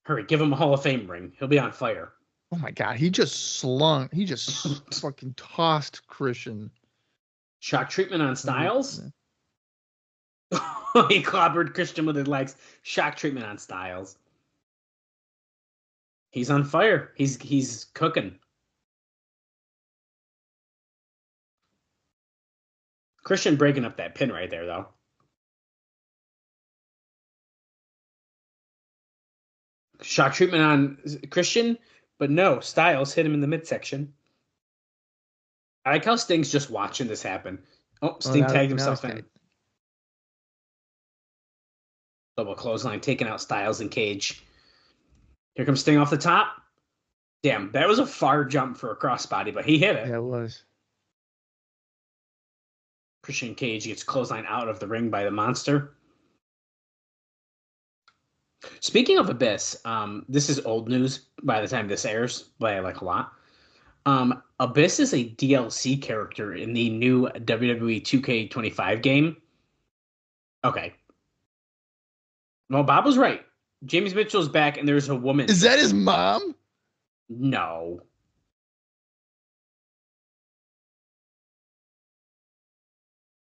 Hurry, give him a Hall of Fame ring. He'll be on fire. Oh my God. He just fucking tossed Christian. Shock treatment on Styles? He clobbered Christian with his legs. Shock treatment on Styles. He's on fire. He's cooking. Christian breaking up that pin right there, though. Shock treatment on Christian, but no, Styles hit him in the midsection. I like how Sting's just watching this happen. Oh, Sting tagged himself in. Double clothesline, taking out Styles and Cage. Here comes Sting off the top. Damn, that was a far jump for a crossbody, but he hit it. Yeah, it was. Christian Cage gets clothesline out of the ring by the monster. Speaking of Abyss, this is old news by the time this airs, but I like a lot. Abyss is a DLC character in the new WWE 2K25 game. Okay. Well, Bob was right. James Mitchell's back, and there's a woman. Is that his mom? No.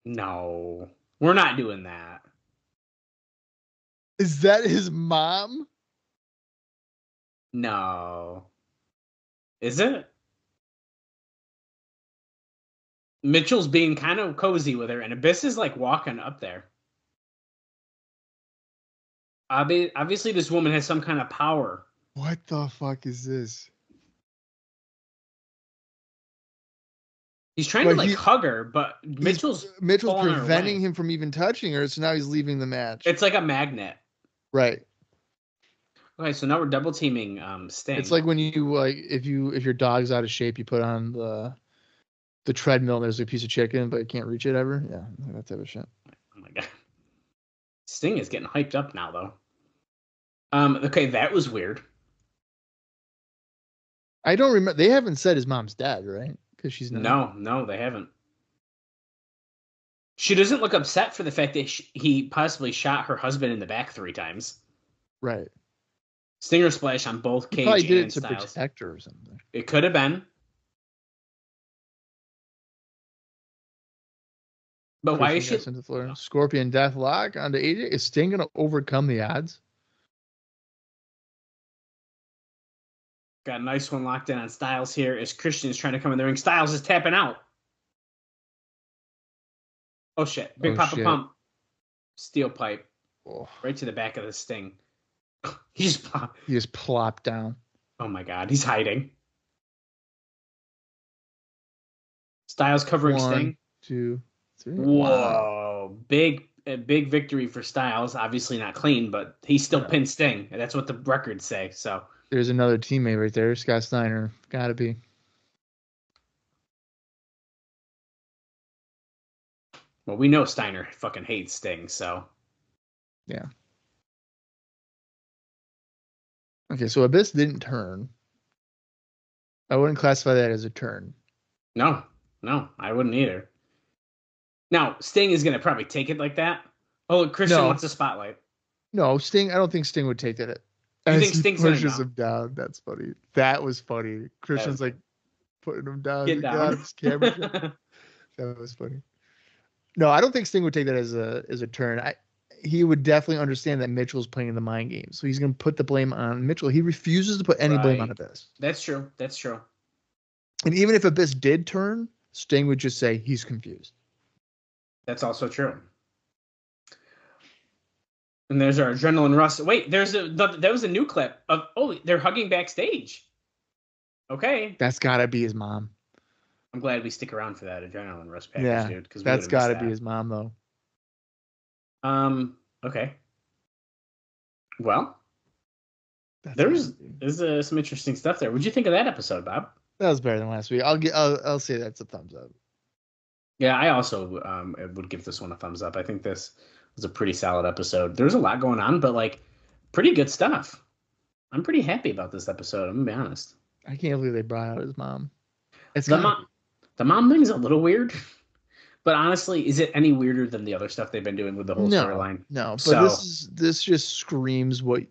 No. We're not doing that. Is that his mom? No. Is it? Mitchell's being kind of cozy with her, and Abyss is like walking up there. Obviously, this woman has some kind of power. What the fuck is this? He's trying to hug her, but Mitchell's preventing him from even touching her, so now he's leaving the match. It's like a magnet. Right. Okay, so now we're double teaming Sting. It's like when you like if your dog's out of shape, you put on the treadmill and there's a piece of chicken, but you can't reach it ever. Yeah, that type of shit. Oh my God. Sting is getting hyped up now, though. Okay, that was weird. I don't remember. They haven't said his mom's dead, right? Because she's not. No, they haven't. She doesn't look upset for the fact that he possibly shot her husband in the back 3 times. Right. Stinger splash on both Cage probably did and it to Styles. protect her or something. It could have been. But why is she into the floor? Scorpion Deathlock onto AJ? Is Sting gonna overcome the odds? Got a nice one locked in on Styles here as Christian is trying to come in the ring. Styles is tapping out. Oh shit! Big Oh, Papa shit. Pump, steel pipe, Oh, right to the back of the Sting. He just plopped. he just plopped down. Oh my god, he's hiding. Styles covering 1, Sting. 2, 3. Wow. Whoa, big victory for Styles. Obviously not clean, but he still Yeah. pinned Sting. And that's what the records say. So There's another teammate right there, Scott Steiner. Gotta be. well, we know Steiner fucking hates Sting. So Yeah. Okay, so Abyss didn't turn. I wouldn't classify that as a turn. no, I wouldn't either. Now Sting is gonna probably take it like that. Oh, look, Christian No. wants the spotlight. No, Sting. I don't think Sting would take that. You As think he Sting's gonna pushes go? him down. That's funny. That was funny. Christian's like putting him down. Get He down. got his camera shot. That was funny. No, I don't think Sting would take that as a turn. He would definitely understand that Mitchell's playing the mind game, so he's going to put the blame on Mitchell. He refuses to put any blame on Right. Abyss. That's true. That's true. And even if Abyss did turn, Sting would just say he's confused. That's also true. And there's our adrenaline rush. Wait, that was a new clip of they're hugging backstage. Okay, That's got to be his mom. I'm glad we stick around for that adrenaline rush package, Yeah, dude. Because that's got to be his mom, though. Okay. Well, That's there's gotta be. some interesting stuff there. What'd you think of that episode, Bob? That was better than last week. I'll say that's a thumbs up. Yeah, I also would give this one a thumbs up. I think this was a pretty solid episode. There's a lot going on, but like pretty good stuff. I'm pretty happy about this episode. I'm gonna be honest. I can't believe they brought out his mom. It's The mom thing is a little weird, but honestly, is it any weirder than the other stuff they've been doing with the whole storyline? No, but So, this just screams what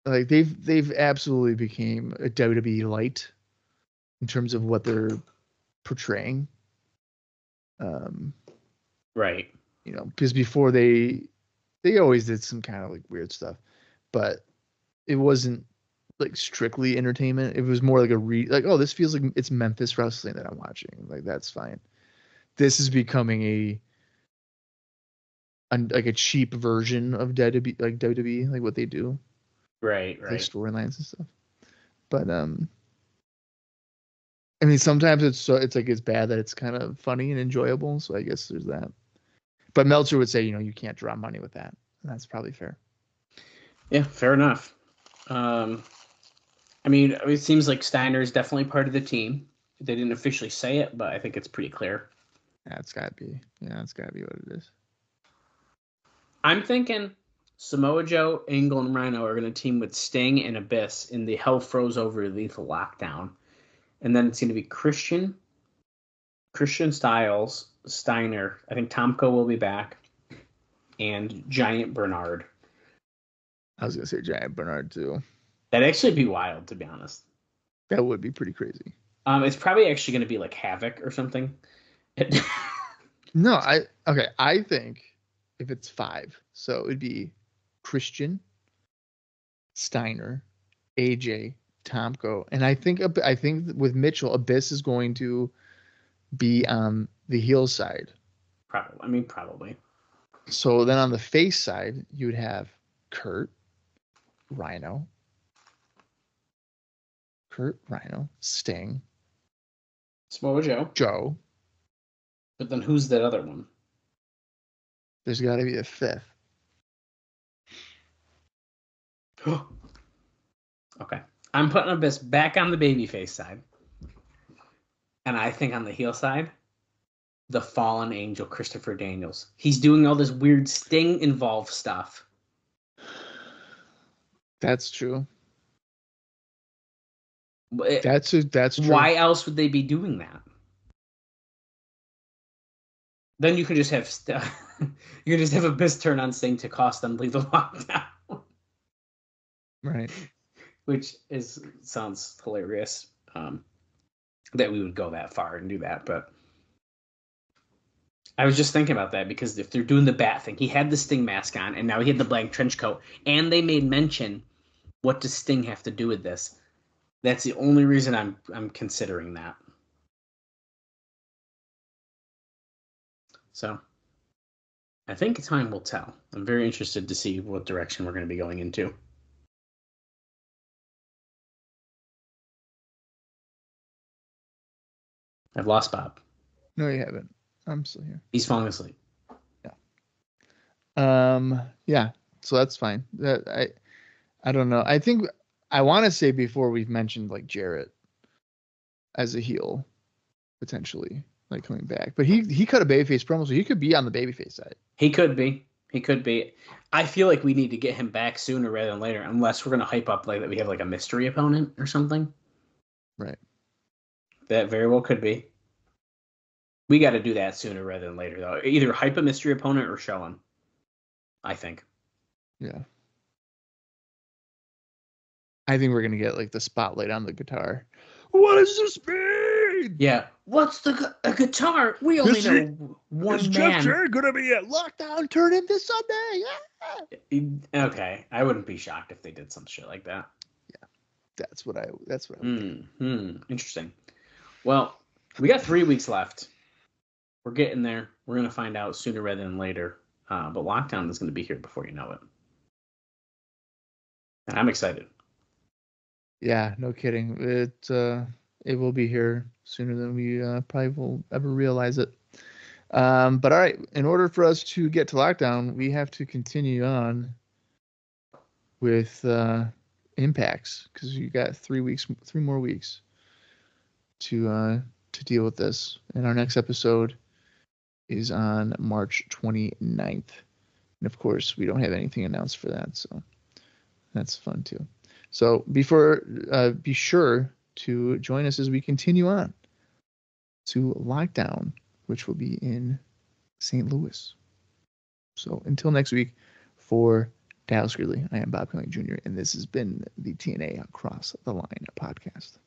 like they've absolutely became a WWE light in terms of what they're portraying. right. You know, because before they always did some kind of like weird stuff, but it wasn't like strictly entertainment. It was more like oh, this feels like it's Memphis wrestling that I'm watching. Like that's fine. This is becoming like a cheap version of WWE, like what they do. Right. Like storylines and stuff. But I mean, sometimes it's like it's bad that it's kind of funny and enjoyable. So I guess there's that. But Meltzer would say, you can't draw money with that. And that's probably fair. Yeah, fair enough. I mean, it seems like Steiner is definitely part of the team. They didn't officially say it, but I think it's pretty clear. Yeah, it's gotta be what it is. I'm thinking Samoa Joe, Angle, and Rhino are going to team with Sting and Abyss in the Hell Froze Over Lethal Lockdown. And then it's going to be Christian Styles, Steiner. I think Tomko will be back. And Giant Bernard. I was gonna say Giant Bernard too. That'd actually be wild, to be honest. That would be pretty crazy. It's probably actually going to be like Havoc or something. No, I think if it's 5, so it'd be Christian, Steiner, AJ, Tomko, and I think with Mitchell, Abyss is going to be on the heel side. Probably. So then on the face side, you would have Kurt, Rhino, Sting, Samoa Joe. But then who's that other one? There's got to be a 5th. Okay. I'm putting Abyss back on the babyface side. And I think on the heel side, the fallen angel, Christopher Daniels. He's doing all this weird Sting-involved stuff. That's true. But That's true. why else would they be doing that? Then you could just have Abyss turn on Sting to cost them lethal lockdown. Right. Which sounds hilarious that we would go that far and do that. But I was just thinking about that because if they're doing the bat thing, he had the Sting mask on and now he had the black trench coat. And they made mention, what does Sting have to do with this? That's the only reason I'm considering that. So I think time will tell. I'm very interested to see what direction we're going to be going into. I've lost Bob. No, you haven't. I'm still here. He's falling asleep. Yeah. So that's fine. I don't know. I think I want to say before we've mentioned like Jarrett as a heel potentially like coming back, but he cut a babyface promo, so he could be on the babyface side. He could be. I feel like we need to get him back sooner rather than later, unless we're going to hype up like that we have like a mystery opponent or something. Right. That very well could be. We got to do that sooner rather than later, though. Either hype a mystery opponent or show him. I think. Yeah. I think we're gonna get like the spotlight on the guitar. What does this mean? Yeah. What's a guitar? We only know one is man. Jeff Jarrett gonna be at Lockdown Tournament this Sunday? Yeah. Okay, I wouldn't be shocked if they did some shit like that. Yeah, that's what I would think. Interesting. Well, we got 3 weeks left. We're getting there. We're gonna find out sooner rather than later. But Lockdown is gonna be here before you know it, and I'm excited. Yeah, no kidding. It will be here sooner than we probably will ever realize it. But all right, in order for us to get to Lockdown, we have to continue on with impacts because you got 3 more weeks to deal with this. And our next episode is on March 29th. And of course, we don't have anything announced for that, so that's fun too. So be sure to join us as we continue on to Lockdown, which will be in St. Louis. So until next week, for Dallas Gridley, I am Bob Colling Jr., and this has been the TNA Across the Line podcast.